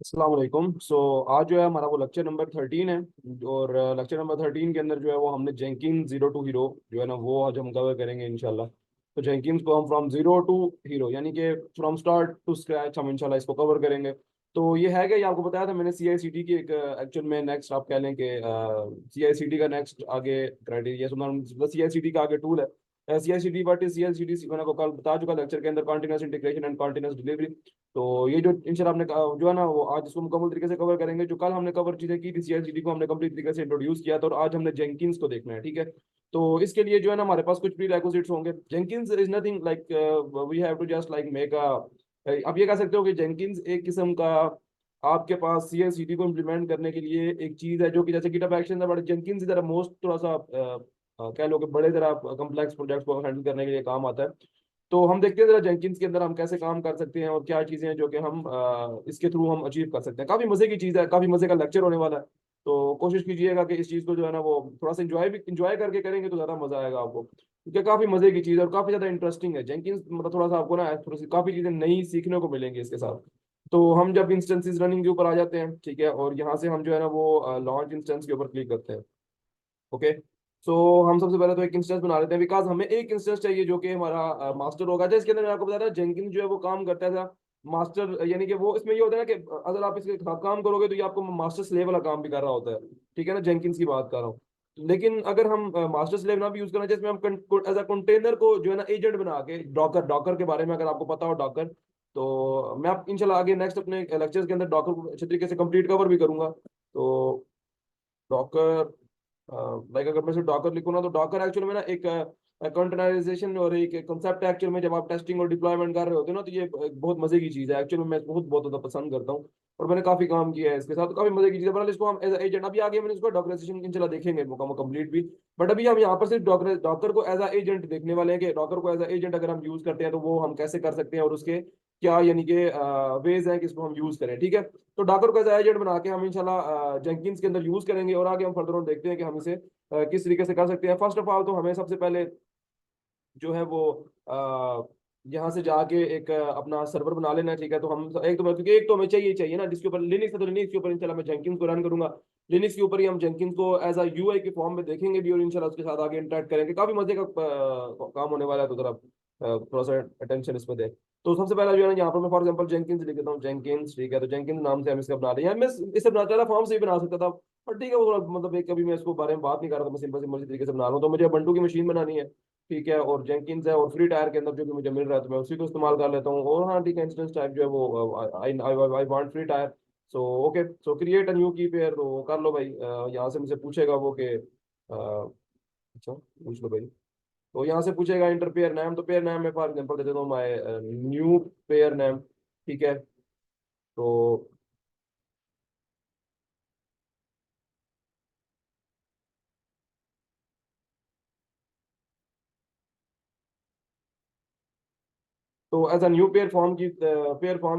अस्सलाम वालेकुम। आज जो है हमारा वो लेक्चर नंबर 13 है। और लेक्चर नंबर 13 के अंदर जो है वो हमने जेंकिन जीरो टू हीरो जो है ना वो आज हम कवर करेंगे इंशाल्लाह। तो जेंकिन्स को हम फ्रॉम जीरो टू हीरो यानी कि फ्रॉम स्टार्ट टू स्क्रैच हम इंशाल्लाह इसको कवर करेंगे। तो ये है कि ये आपको बताया था मैंने सीआईसीटी की एक एक्चुअल में नेक्स्ट आप कह लें कि सीआईसीटी का नेक्स्ट आगे क्राइटेरिया सुना सीआईसीटी का आगे टूल है सीआईसीटी। बट सीआईसीटी मैंने को कल बता चुका लेक्चर के अंदर continuous integration and continuous delivery. तो ये जो इंशाल्लाह आपने जो है ना वो आज इसको मुकम्मल तरीके से कवर करेंगे। जो कल हमने कवर चीजें की थी सीआईसीडी को हमने कंप्लीट तरीके से इंट्रोड्यूस किया था और आज हमने जेंकिंस को देखना है, ठीक है। तो इसके लिए जो है ना हमारे पास कुछ प्री रिक्विजिट्स होंगे। Jenkins is nothing like we have to just like make a. अब ये कह सकते हो कि जेंकिंस एक किस्म का आपके पास सीआईसीडी को इम्प्लीमेंट करने के लिए एक चीज है जो कि जैसे गिटहब एक्शन है, बट जेंकिंस जरा मोस्ट थोड़ा सा कह लो कि बड़े जरा कम्प्लेक्स प्रोजेक्ट्स को हैंडल करने के लिए काम आता है। तो हम देखते हैं जरा जेंकिन्स के अंदर हम कैसे काम कर सकते हैं और क्या चीजें हैं जो कि हम इसके थ्रू हम अचीव कर सकते हैं। काफी मजे की चीज है, काफी मजे का लेक्चर होने वाला है। तो कोशिश कीजिएगा कि इस चीज को जो है ना वो थोड़ा सा इंजॉय करके करेंगे तो ज्यादा मजा आएगा आपको, क्योंकि काफी मजे की चीज है और काफी ज्यादा इंटरेस्टिंग है जेंकिन्स। मतलब थोड़ा सा आपको ना थोड़ी सी काफी चीजें नई सीखने को मिलेंगी इसके साथ। तो हम जब इंस्टेंसेस रनिंग के ऊपर आ जाते हैं, ठीक है, और यहाँ से हम जो है ना वो लॉन्च इंस्टेंस के ऊपर क्लिक करते हैं। ओके। सो हम सबसे पहले तो एक इंस्टेंस बना लेते हैं, बिकॉज हमें एक इंस्टेंस चाहिए जो कि हमारा मास्टर होगा। जैसे इसके अंदर मैंने आपको बताया था जेंकिन जो है वो काम करता है मास्टर, यानी कि वो इसमें ये होता है ना कि अगर आप इसके साथ काम करोगे तो ये आपको मास्टर स्लेव वाला काम भी कर रहा होता है, ठीक है ना। जेंकिन्स की बात कर रहा हूँ। लेकिन अगर हम मास्टर स्लेव ना भी यूज करना, जिसमें हम एज अ कंटेनर को जो है ना एजेंट बना के डॉकर डॉकर के बारे में अगर आपको पता हो डॉकर, तो मैं आप इंशाल्लाह आगे नेक्स्ट अपने लेक्चर्स के अंदर डॉकर को अच्छे तरीके से कंप्लीट कवर भी करूंगा। तो डॉकर लाइक अगर मैं डॉकर लिखूँ ना तो डॉकर एक्चुअल में ना एक कंटेनराइजेशन और एक कंसेप्ट है एक्चुअल में। जब आप टेस्टिंग और डिप्लॉयमेंट कर रहे होते हो ना तो ये एक बहुत मजे की चीज है एक्चुअल में। मैं बहुत बहुत ज्यादा पसंद करता हूँ और मैंने काफी काम किया है इसके साथ, तो काफी मजे की चीज है। बहरहाल इसको हम एज एजेंट अभी आगे मैंने इसको डॉकराइजेशन इंशाल्लाह देखेंगे मुकम्मल कंप्लीट भी। बट अभी हम यहाँ पर सिर्फ डॉकर डॉकर को एज एजेंट देखने वाले हैं कि डॉकर को एज एजेंट अगर हम यूज करते हैं तो वो हम कैसे कर सकते हैं और उसके क्या यानी कि वेज हैं कि इसको हम यूज करें, ठीक है। तो डॉकर को एज एजेंट बना के हम इंशाल्लाह जेंकिन्स के अंदर यूज करेंगे और आगे हम फर्दर ऑन देखते हैं कि हम इसे किस तरीके से कर सकते हैं। फर्स्ट ऑफ ऑल तो हमें सबसे पहले जो है वो यहाँ से जाके एक अपना सर्वर बना लेना है, ठीक है। तो हम एक तो क्योंकि एक तो हमें चाहिए ही चाहिए ना जिसके ऊपर लिनक्स है, तो लिनक्स के ऊपर इंशाल्लाह मैं जेंकिन्स को रन करूंगा। लिनक्स के ऊपर ही हम जेंकिन्स को एज अ यूआई के फॉर्म में देखेंगे भी और इंशाल्लाह उसके साथ आगे इंटरेक्ट करेंगे। काफी मजे का काम होने वाला है, तो जरा थोड़ा सा अटेंशन इस पर दे। तो सबसे पहला जो है ना यहाँ पर मैं फॉर एग्जांपल जेंकिन्स लिख देता हूँ, जेंकिन्स, ठीक है। तो जेंकिन्स नाम से हम इसका बना रहे हैं। मैं इसे बनाता था फॉर्म से भी बना सकता था, और ठीक है वो थोड़ा मतलब एक कभी मैं इसको बारे में बात नहीं कर रहा था, मैं सिंपल सिंपल तरीके से बना रहा हूँ। तो मुझे बंटू की मशीन बनानी है, ठीक है, और जेंकिन्स है और फ्री टायर के अंदर जो भी मुझे मिल रहा है तो मैं उसी को इस्तेमाल कर लेता हूँ। और हाँ ठीक है, इंस्टेंस टाइप जो है वो I I want free tier. So okay, so create a new key pair, तो कर लो भाई। यहाँ से मुझे पूछेगा वो कि अच्छा पूछ लो भाई। तो यहाँ से पूछेगा इंटर पेयर नेम, तो पेयर नेम में फॉर एग्जांपल दे देता हूँ माय न्यू पेयर नेम, ठीक है। तो as a new pair form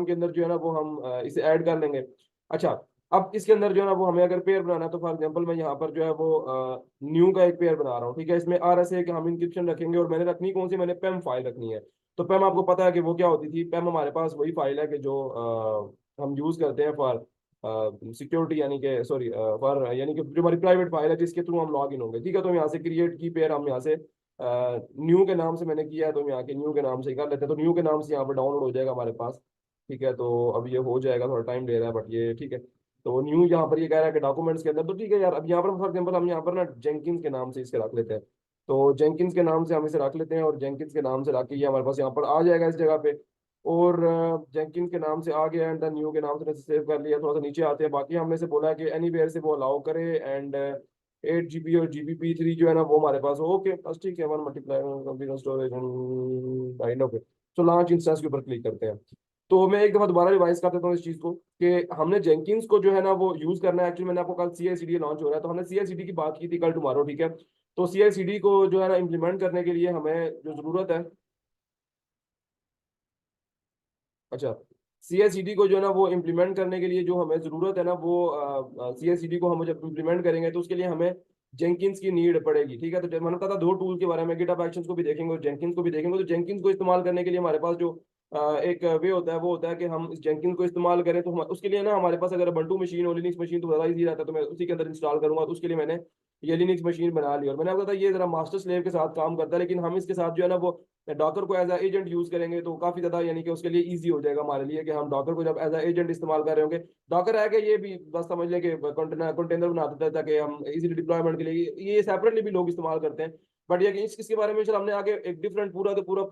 के अंदर जो है ना वो हम इसे ऐड कर लेंगे। अच्छा, अब इसके अंदर जो है ना वो हमें अगर पेयर बनाना है तो फॉर एग्जांपल मैं यहाँ पर जो है वो न्यू का एक पेयर बना रहा हूँ, ठीक है। इसमें आर एस ए के हम इंक्रिप्शन रखेंगे और मैंने रखनी कौन सी, मैंने पेम फाइल रखनी है। तो पेम आपको पता है कि वो क्या होती थी। पेम हमारे पास वही फाइल है कि जो हम यूज करते हैं फॉर सिक्योरिटी, यानी कि सॉरी फॉर यानी कि जो हमारी प्राइवेट फाइल है जिसके थ्रू हम लॉग इन होंगे, ठीक है। तो यहाँ से क्रिएट की पेयर हम यहाँ से न्यू के नाम से मैंने किया है, तो हम यहाँ के न्यू के नाम से ही कर लेते हैं। तो न्यू के नाम से यहाँ पर डाउनलोड हो जाएगा हमारे पास, ठीक है। तो अब ये हो जाएगा, थोड़ा टाइम ले रहा है बट ये ठीक है। तो न्यू यहाँ पर ये कह रहा है कि डॉक्यूमेंट्स के अंदर, तो ठीक है यार। अब यहाँ पर फॉर एग्जाम्पल हम यहाँ पर ना जेंकिन्स के नाम से इसके रख लेते हैं। तो जेंकिन्स के नाम से हम इसे रख लेते हैं और जेंकिन्स के नाम से रख के ये हमारे पास यहाँ पर आ जाएगा इस जगह पे। और जेंकिन्स के नाम से आ गया एंड न्यू के नाम से सेव कर लिया। थोड़ा सा नीचे आते हैं, बाकी हमने से बोला है कि एनी वेयर से वो अलाउ करे एंड 8 GB और GBP3 जो है ना वो हमारे पास हो। ओके बस ठीक है, 1 मल्टीप्लाई स्टोरेज बाइंड। ओके, तो लॉन्च इंस्टेंस के ऊपर क्लिक करते हैं। तो मैं एक दफा दोबारा रिवाइज कर देता हूँ इस चीज को कि हमने जेंकिन्स को जो है ना वो यूज करना है। एक्चुअली मैंने आपको कल सीआईसीडी लॉन्च हो रहा है तो हमने सीआईसीडी की बात की थी कल टुमारो, ठीक है। तो सीआईसीडी को जो है ना इम्प्लीमेंट करने के लिए हमें जो जरूरत है, अच्छा, सीआईसीडी को जो है ना वो इम्प्लीमेंट करने के लिए जो हमें जरूरत है ना वो सीआईसीडी को हम जब इम्प्लीमेंट करेंगे तो उसके लिए हमें जेंकिन्स की नीड पड़ेगी, ठीक है। तो मैंने कहा था दो टूल के बारे में, गिटहब एक्शंस को भी देखेंगे और जेंकिन्स को भी देखेंगे। तो जेंकिन्स को इस्तेमाल करने के लिए हमारे पास जो एक वे होता है, वो होता है कि हम इस जेंकिन को इस्तेमाल करें, तो हम उसके लिए ना हमारे पास अगर बंटू मशीन और लिनक्स मशीन तो ज़्यादा ईजी रहता है, तो मैं उसी के अंदर इंस्टॉल करूंगा। तो उसके लिए मैंने ये लिनक्स मशीन बना ली, और मैंने आपको बताया ये जरा मास्टर स्लेव के साथ काम करता है, लेकिन हम इसके साथ जो है ना वो डॉकर को एज एजेंट यूज करेंगे तो काफी ज्यादा यानी कि उसके लिए इजी हो जाएगा हमारे लिए कि हम डॉकर को जब एज एजेंट इस्तेमाल कर रहे होंगे। डॉकर है कि ये भी बस समझ लें कि कंटेनर बना देता है ताकि हम इजीली डिप्लॉयमेंट के लिए ये सेपरेटली भी लोग इस्तेमाल करते हैं। बट ये कि इसके बारे में चलो हमने आगे एक डिफरेंट पूरा का पूरा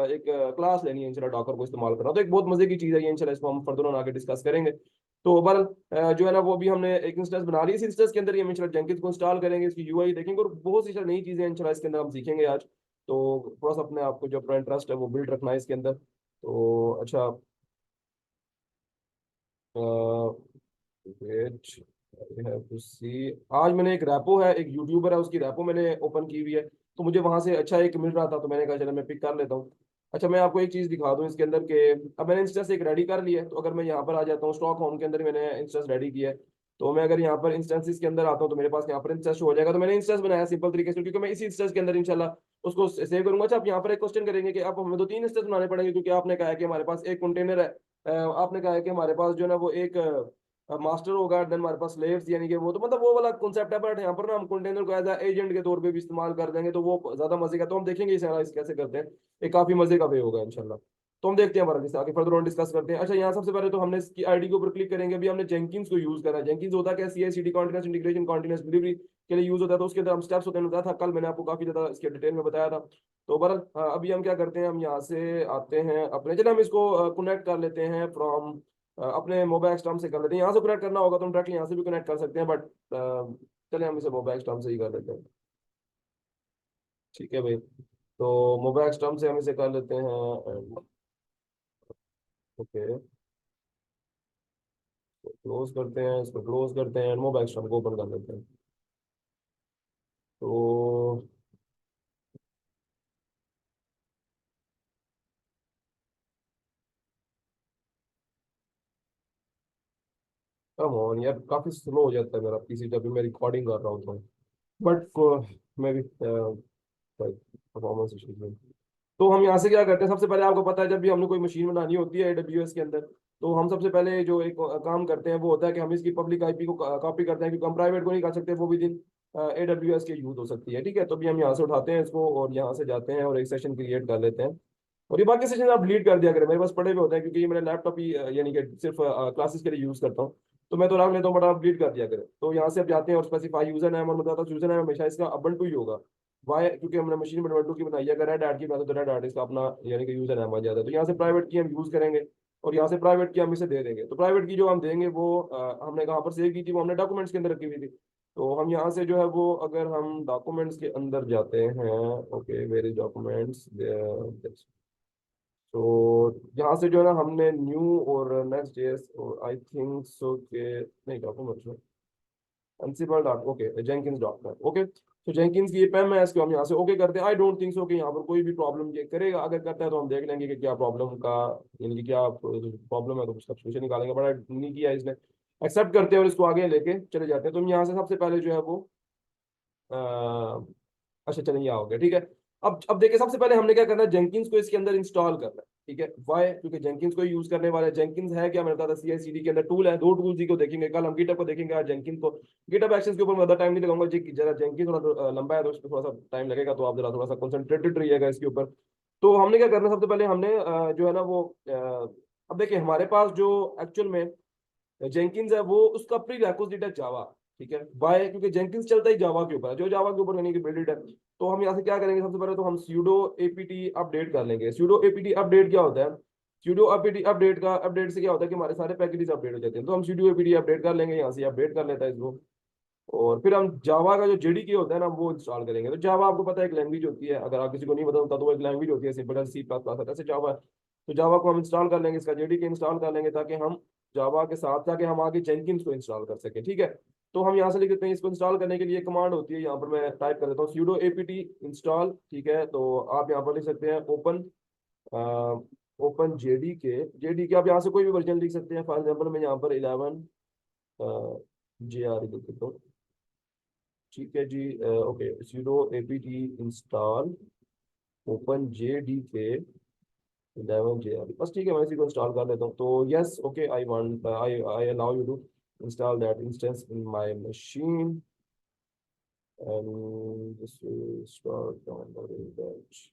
एक क्लास लेनी है इंशाल्लाह डॉकर को इस्तेमाल करना, तो एक बहुत मजे की चीज है ये इंशाल्लाह, इसको हम फर्दर ऑन आगे डिस्कस करेंगे। तो ओवरऑल जो है ना वो भी हमने एक इंस्टेंस बना ली, इस इंस्टेंस के अंदर ये हम इंशाल्लाह जेंकिंस को इंस्टॉल करेंगे, इसकी यूआई देखेंगे और बहुत सी नई चीजें इंशाल्लाह इसके अंदर हम सीखेंगे आज। तो थोड़ा सा अपने आप को जो अपना इंटरेस्ट है वो बिल्ड रखना है इसके अंदर। तो अच्छा, वेट, हैव टू सी, आज मैंने एक रैपो है, एक यूट्यूबर है, उसकी रैपो मैंने ओपन की हुई है, तो मुझे वहां से अच्छा एक मिल रहा था, तो मैंने कहा चलो मैं पिक कर लेता हूँ। अच्छा, मैं आपको एक चीज दिखा दूं इसके अंदर के, अब मैंने इंस्टेंस एक रेडी कर लिया है, तो अगर मैं यहाँ पर आ जाता हूँ स्टॉक होम के अंदर मैंने इंस्टेंस रेडी किया है, तो मैं अगर यहाँ पर इंस्टेंसेस के अंदर आता हूँ तो मेरे पास यहाँ पर इंस्टेंस हो जाएगा। तो मैंने इंस्टेंस बनाया सिंपल तरीके से, क्योंकि मैं इसी इंस्टेंस के अंदर इंशाल्लाह उसको सेव करूंगा। अच्छा, आप यहाँ पर एक क्वेश्चन करेंगे कि आप हमें तो तीन इंस्टेंस बनाने पड़ेंगे, क्योंकि आपने कहा है कि हमारे पास एक कंटेनर है, आपने कहा है कि हमारे पास जो है ना वो एक मास्टर होगा, देन हमारे पास स्लेव्स, यानी कि वो तो मतलब वो वाला कॉन्सेप्ट है। बट यहाँ पर ना हम कंटेनर को एज एजेंट के तौर पे भी इस्तेमाल कर देंगे, तो वो ज्यादा मजे का, तो हम देखेंगे इसे कैसे करते हैं, ये काफी मजे का वे होगा इंशाल्लाह। तो हम देखते हैं हमारा इसे आगे फर्दर ऑन डिस्कस करते हैं। अच्छा, यहाँ सबसे पहले तो हमने इसकी आईडी के ऊपर क्लिक करेंगे, अभी हमने जेंकिंस को यूज करा है। जेंकिंस होता है क्या, CI/CD continuous integration continuous delivery के लिए यूज होता है, तो उसके अंदर हम स्टेप्स होते हैं, बताया था कल मैंने आपको काफी ज्यादा इसके डिटेल में बताया था। तो बरल अभी हम क्या करते हैं, हम यहाँ से आते हैं अपने, चलिए हम इसको कनेक्ट कर लेते हैं फ्रॉम अपने मोबाइल एक्सटर्म से कर लेते हैं। यहाँ से कनेक्ट करना होगा तो हम डायरेक्टली यहाँ से भी कनेक्ट कर सकते हैं, बट चलिए हम इसे मोबाइल एक्सटर्म से ही कर लेते हैं। ठीक है भाई, तो मोबाइल एक्सटर्म से हम इसे कर लेते हैं। ओके, क्लोज करते हैं, इसको क्लोज करते हैं, मोबाइल एक्सटर्म को ओपन कर लेते हैं। तो कम ऑन यार, काफी स्लो हो जाता है मेरा पीसी जब भी मैं रिकॉर्डिंग कर रहा हूँ तो, बट मैं भी परफॉर्मेंस इश्यूज में। तो हम यहाँ से क्या करते हैं, सबसे पहले आपको पता है जब भी हमने कोई मशीन बनानी होती है AWS के अंदर, तो हम सबसे पहले जो एक काम करते हैं वो होता है कि हम इसकी पब्लिक आईपी को कॉपी करते हैं, क्योंकि हम प्राइवेट को नहीं कर सकते, वो भी दिन AWS के यूज हो सकती है। ठीक है, तो भी हम यहाँ से उठाते हैं इसको और यहाँ से जाते हैं और एक सेशन क्रिएट कर लेते हैं, और ये बाकी सेशन आप डिलीट कर दिया करें, मेरे पास पड़े हुए होते हैं, क्योंकि ये मेरा लैपटॉप ही यानी कि सिर्फ क्लासेस के लिए यूज करता हूँ, तो मैं तो रख लेता हूँ, बट आप डिलीट कर दिया करें। तो यहाँ से आप जाते हैं और स्पेसिफाई यूजर नेम, और बताता हूँ यूजर नेम हमेशा इसका ubuntu ही होगा। वाई, क्योंकि हमने मशीन ubuntu की बनाई है, अगर रेड हैट की बनाते तो रेड हैट इसका अपना यानी कि यूजर नेम आ जाता है। तो यहाँ से प्राइवेट की हम यूज करेंगे, और यहाँ से प्राइवेट की हम इसे दे देंगे। तो प्राइवेट की जो हम देंगे वो हमने कहाँ पर सेव की थी, वो हमने डॉक्यूमेंट्स के अंदर रखी हुई थी। तो हम यहाँ से जो है वो, अगर हम डॉक्यूमेंट्स के अंदर जाते हैं, ओके वेर इज डॉक्यूमेंट्स, तो यहाँ से जो है ना हमने न्यू और नेक्स्ट जेएस और आई थिंक सो के नहीं, डॉक्यूमेंट्स में Ansible dot okay Jenkins dot net, okay. तो जेंकिंस की ये पैम है, इसको हम यहाँ से ओके करते हैं। आई डोंट थिंक सो कि यहाँ पर कोई भी प्रॉब्लम ये करेगा, अगर करता है तो हम देख लेंगे कि क्या प्रॉब्लम का यानी कि क्या प्रॉब्लम है, तो उसका सोल्यूशन निकालेंगे, बड़ा नहीं किया इसने। एक्सेप्ट करते हैं और इसको आगे लेके चले जाते हैं। तो हम यहाँ से सबसे पहले जो है वो अच्छा चलिए ये हो गया, ठीक है। अब देखिए सबसे पहले हमने क्या करना है, जेंकिंस को इसके अंदर इंस्टॉल करना है। ठीक है, वाई, क्योंकि जेंकिंस को यूज करने वाले, जेंकिंस है क्या, मैंने बताया था CI/CD के अंदर टूल है, दो टूल्स ही को देखेंगे कल, हम गिटअप को देखेंगे आज जेंकिंस को। गिटअप एक्शंस के ऊपर मैं ज्यादा टाइम नहीं लगाऊंगा जी, जरा जेंकिंस थोड़ा लंबा है तो उसमें थोड़ा सा टाइम लगेगा, तो आप जरा थोड़ा सा कंसंट्रेटेड रहिएगा इसके ऊपर। तो हमने क्या करना है, सबसे पहले हमने जो है ना वो अब देखिए हमारे पास जो एक्चुअल में जेंकिंस है वो उसका प्री रिक्विजिट है जावा। ठीक है, वाई, क्योंकि जेंकिंस चलता ही जावा के ऊपर है, जो जावा के ऊपर यानी कि बिल्डेड है। तो हम यहाँ से क्या करेंगे, सबसे पहले तो हम sudo apt अपडेट कर लेंगे। sudo apt अपडेट क्या होता है, sudo apt अपडेट का अपडेट से क्या होता है कि हमारे सारे पैकेजेस अपडेट हो जाते हैं। तो हम sudo apt अपडेट कर लेंगे, यहाँ से अपडेट कर लेता है इसको। और फिर हम जावा का जो जेडीके होता है ना वो इंस्टॉल करेंगे। तो जावा आपको पता है एक लैंग्वेज होती है, अगर आप किसी को नहीं पता होता तो वो एक लैंग्वेज होती है, सिंपल C++ ऐसे जावा है। तो जावा को हम इंस्टॉल कर लेंगे, इसका जेडीके इंस्टॉल कर लेंगे, ताकि हम जावा के साथ जाके हम आगे जेनकिंस को इंस्टॉल कर सकें। ठीक है, तो हम यहाँ से लिख देते हैं, इसको इंस्टॉल करने के लिए कमांड होती है, यहाँ पर मैं टाइप कर देता हूँ sudo apt इंस्टॉल। ठीक है, तो आप यहाँ पर लिख सकते हैं ओपन ओपन जेडीके आप यहाँ से कोई भी वर्जन लिख सकते हैं। फॉर एग्जाम्पल मैं यहाँ पर 11 JR लिख देता हूँ। ठीक है जी, okay, sudo apt install open JDK 11 JR बस ठीक है, मैं इसी को इंस्टॉल कर लेता हूँ। तो yes okay, I want I I allow you to install that instance in my machine and this will start downloading that.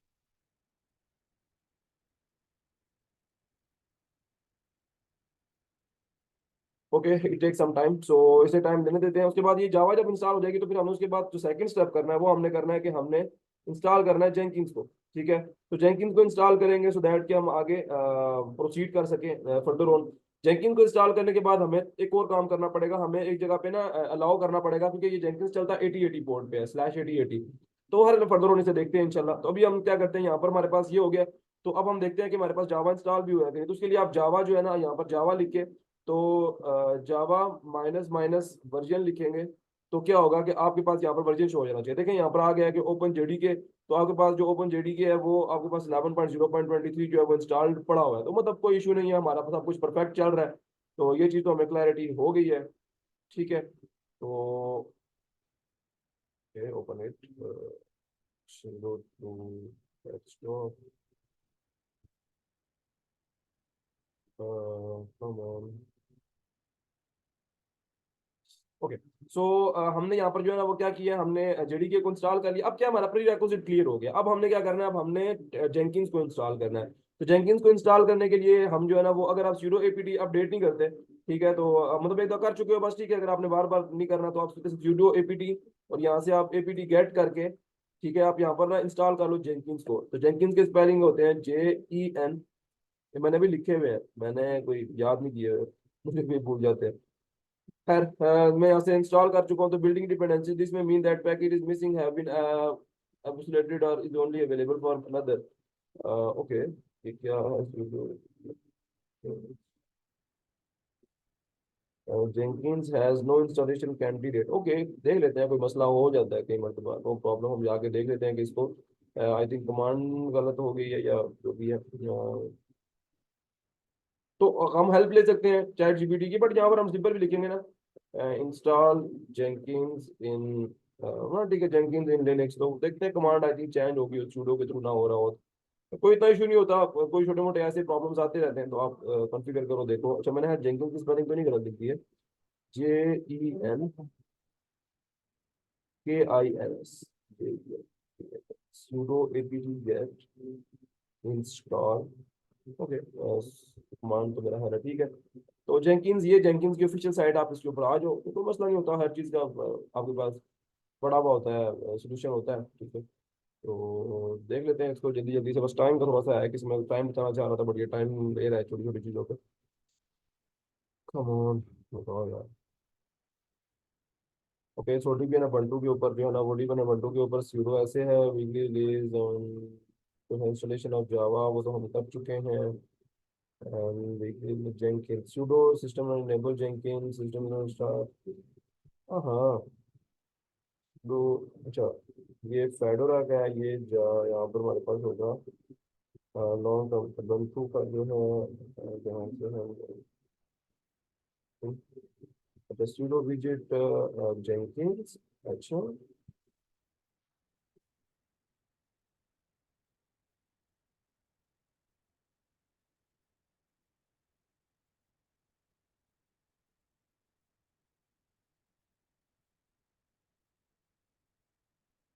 Okay, it take some time, so इसे टाइम देने देते हैं। उसके बाद ये जावा जब इंस्टॉल हो जाएगी तो फिर हमने उसके बाद जो सेकंड स्टेप करना है वो हमने करना है कि हमने इंस्टॉल करना है जेंकिंस को। ठीक है, तो जेंकिंस को इंस्टॉल करेंगे सो दैट कि हम आगे प्रोसीड कर सकें फर्दर ऑन। जेंकिंस को इंस्टॉल करने के बाद हमें एक और काम करना पड़ेगा, हमें एक जगह पे ना अलाउ करना पड़ेगा, क्योंकि ये जेंकिंस चलता है 8080 पोर्ट पे है, /8080। तो हर फर्दर ऑन इसे देखते हैं इंशाल्लाह। तो अभी हम क्या करते हैं, यहाँ पर हमारे पास ये हो गया। तो अब हम देखते हैं कि हमारे पास जावा इंस्टॉल भी हुआ है कि नहीं। तो उसके लिए आप जावा जो है ना, यहाँ पर जावा लिख के तो जावा माइनस माइनस वर्जन लिखेंगे। तो क्या होगा कि आपके पास यहाँ पर वर्जन शो हो जाना चाहिए। देखें यहाँ पर आ गया है कि ओपन जेडी के, तो आपके पास जो ओपन जेडी के है वो आपके पास 11.0.23 जो है वो इंस्टॉल्ड पड़ा हुआ है। तो मतलब कोई इशू नहीं है, हमारा सब कुछ परफेक्ट चल रहा है। तो ये चीज़ तो हमें क्लैरिटी हो गई है। ठीक है, तो open it, sudo to desktop, come on. Okay, so हमने यहाँ पर जो है ना वो क्या किया, हमने जेडीके को इंस्टॉल कर लिया। अब क्या, हमारा प्री रिक्विजिट क्लियर हो गया। अब हमने क्या करना है, अब हमने जेंकिंस को इंस्टॉल करना है। तो जेंकिंस को इंस्टॉल करने के लिए हम जो है ना वो, अगर आप sudo apt अपडेट नहीं करते, ठीक है, तो मतलब एक तो कर चुके हो बस, ठीक है। अगर आपने बार बार नहीं करना तो आप sudo apt और यहाँ से आप apt गेट करके, ठीक है, आप यहाँ पर ना इंस्टॉल कर लो जेंकिंस को। तो जेंकिंस के स्पेलिंग होते हैं JEN, ये मैंने भी लिखे हुए हैं, मैंने कोई याद नहीं किए हुए, मुझे भी भूल जाते हैं। खैर मैं यहाँ से इंस्टॉल कर चुका हूँ। तो बिल्डिंग डिपेंडेंसी दिस में mean that packet is missing have been evaluated or is only available for another। Okay, ये क्या है, Jenkins has no installation candidate. Okay, देख लेते हैं, कोई मसला हो जाता है कई मरतबा, नो प्रॉब्लम, हम जाके देख लेते हैं कि इसको आई थिंक कमांड गलत हो गई है या जो भी है। तो हम हेल्प ले सकते हैं चैट जीपीटी की, बट यहाँ पर हम सिंपल भी लिखेंगे ना, इंस्टॉल जेंकिंस इन, हाँ ठीक है, जेंकिंस इन लिनक्स। तो देखते हैं, कमांड आई थिंक चेंज होगी sudo के थ्रू ना हो रहा हो तो कोई इतना इशू नहीं होता। कोई छोटे मोटे ऐसे प्रॉब्लम्स आते रहते हैं, तो आप कॉन्फ़िगर करो देखो। अच्छा, मैंने जेंकिंस की स्पेलिंग तो नहीं गलत लिखी है, JENKINS, sudo apt get install। Okay, command तो मेरा है ठीक है। तो जेंकिंस, ये जेंकिंस की ऑफिशियल साइट, आप इसके ऊपर आ जाओ तो कोई मसला नहीं होता, हर चीज़ का आपके पास पड़ा हुआ होता है, सोल्यूशन होता है। ठीक है, तो देख लेते हैं इसको जल्दी जल्दी से। बस टाइम का थोड़ा सा है कि इसमें टाइम बताना चाह रहा था, बट ये टाइम ले रहा है छोटी छोटी चीज़ों पे। कम ऑन, बताओ यार। ओके, सो डिबियन बंटू के ऊपर जो है ना, वो डिबियन बंटू के ऊपर सूडो ऐसे है, वीकली रिलीज ऑन, तो इंस्टॉलेशन ऑफ जावा वो तो हम कर चुके हैं। and weekly Jenkins sudo system enable Jenkins system start। हाँ, दो, अच्छा, ये फेडोरा का है, ये यहाँ पर हमारे पास होगा लॉन्ग टर्म बंटू का जो है, जहाँ से है, अच्छा, sudo विजिट जेंकिंस। अच्छा,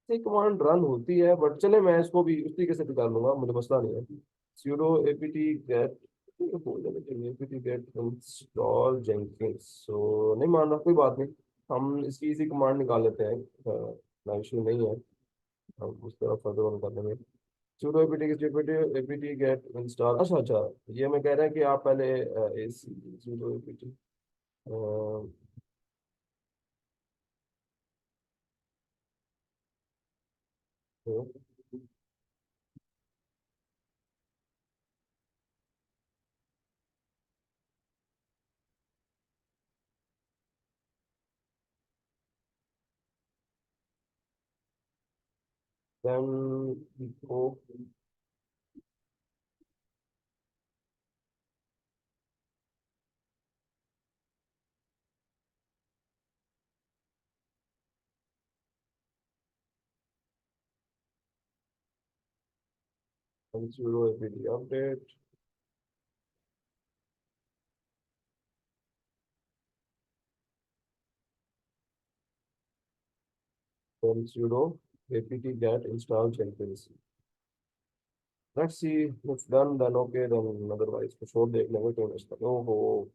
ये कमांड रन होती है, बट चले मैं इसको भी उस तरीके से भी कर लूंगा, मुझे मसला नहीं है। sudo apt get, बोल देना चाहिए apt get install jenkins। सो नहीं मान रहा, कोई बात नहीं, हम इसकी इसी कमांड निकाल लेते हैं, ना इशू नहीं है, हम उस तरफ फर्दर ऑन कर लेंगे। sudo apt get install। अच्छा अच्छा, ये मैं कह रहा है कि आप पहले इस sudo apt then go, sudo apt update sudo apt get install Jenkins. Let's see if done, then okay, then otherwise कुछ और देख लेंगे क्यों इसका। ओहो,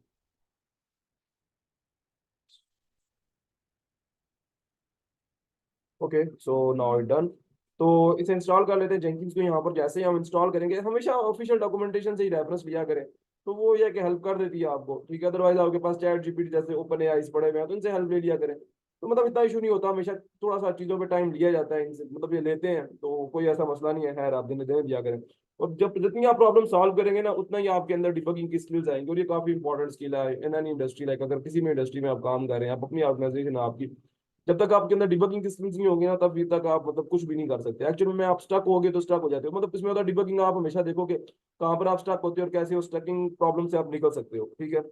okay so now it done. तो इसे इंस्टॉल कर लेते हैं जेंकिंस को। यहाँ पर जैसे ही हम इंस्टॉल करेंगे, हमेशा ऑफिशियल डॉक्यूमेंटेशन से ही रेफरेंस लिया करें, तो वो ये कि हेल्प कर देती है आपको, ठीक है। अदरवाइज आपके पास चैट जीपीटी जैसे ओपन एआई पड़े हुए हैं, तो इनसे हेल्प ले लिया करें, तो मतलब इतना इशू नहीं होता। हमेशा थोड़ा सा चीज़ों पे टाइम लिया जाता है इनसे, मतलब ये लेते हैं तो कोई ऐसा मसला नहीं है। खैर, आप दिन दे दिया करें, और जब जितनी आप प्रॉब्लम सॉल्व करेंगे ना, उतना ही आपके अंदर डिबगिंग की स्किल्स आएंगी, और ये काफी इंपॉर्टेंट स्किल है इन एनी इंडस्ट्री। लाइक अगर किसी भी इंडस्ट्री में आप काम कर रहे हैं, आप अपनी ऑर्गेनाइजेशन आपकी, जब तक आपके अंदर डिबगिंग की स्किल्स नहीं होगी ना, तब तक आप मतलब कुछ भी नहीं कर सकते। एक्चुअली में आप स्टक हो गए तो स्टक हो जाते हो, मतलब इसमें होता है डिबगिंग। आप हमेशा देखोगे कहाँ पर आप स्टक होते हो और कैसे उस स्टकिंग प्रॉब्लम से आप निकल सकते हो, ठीक है।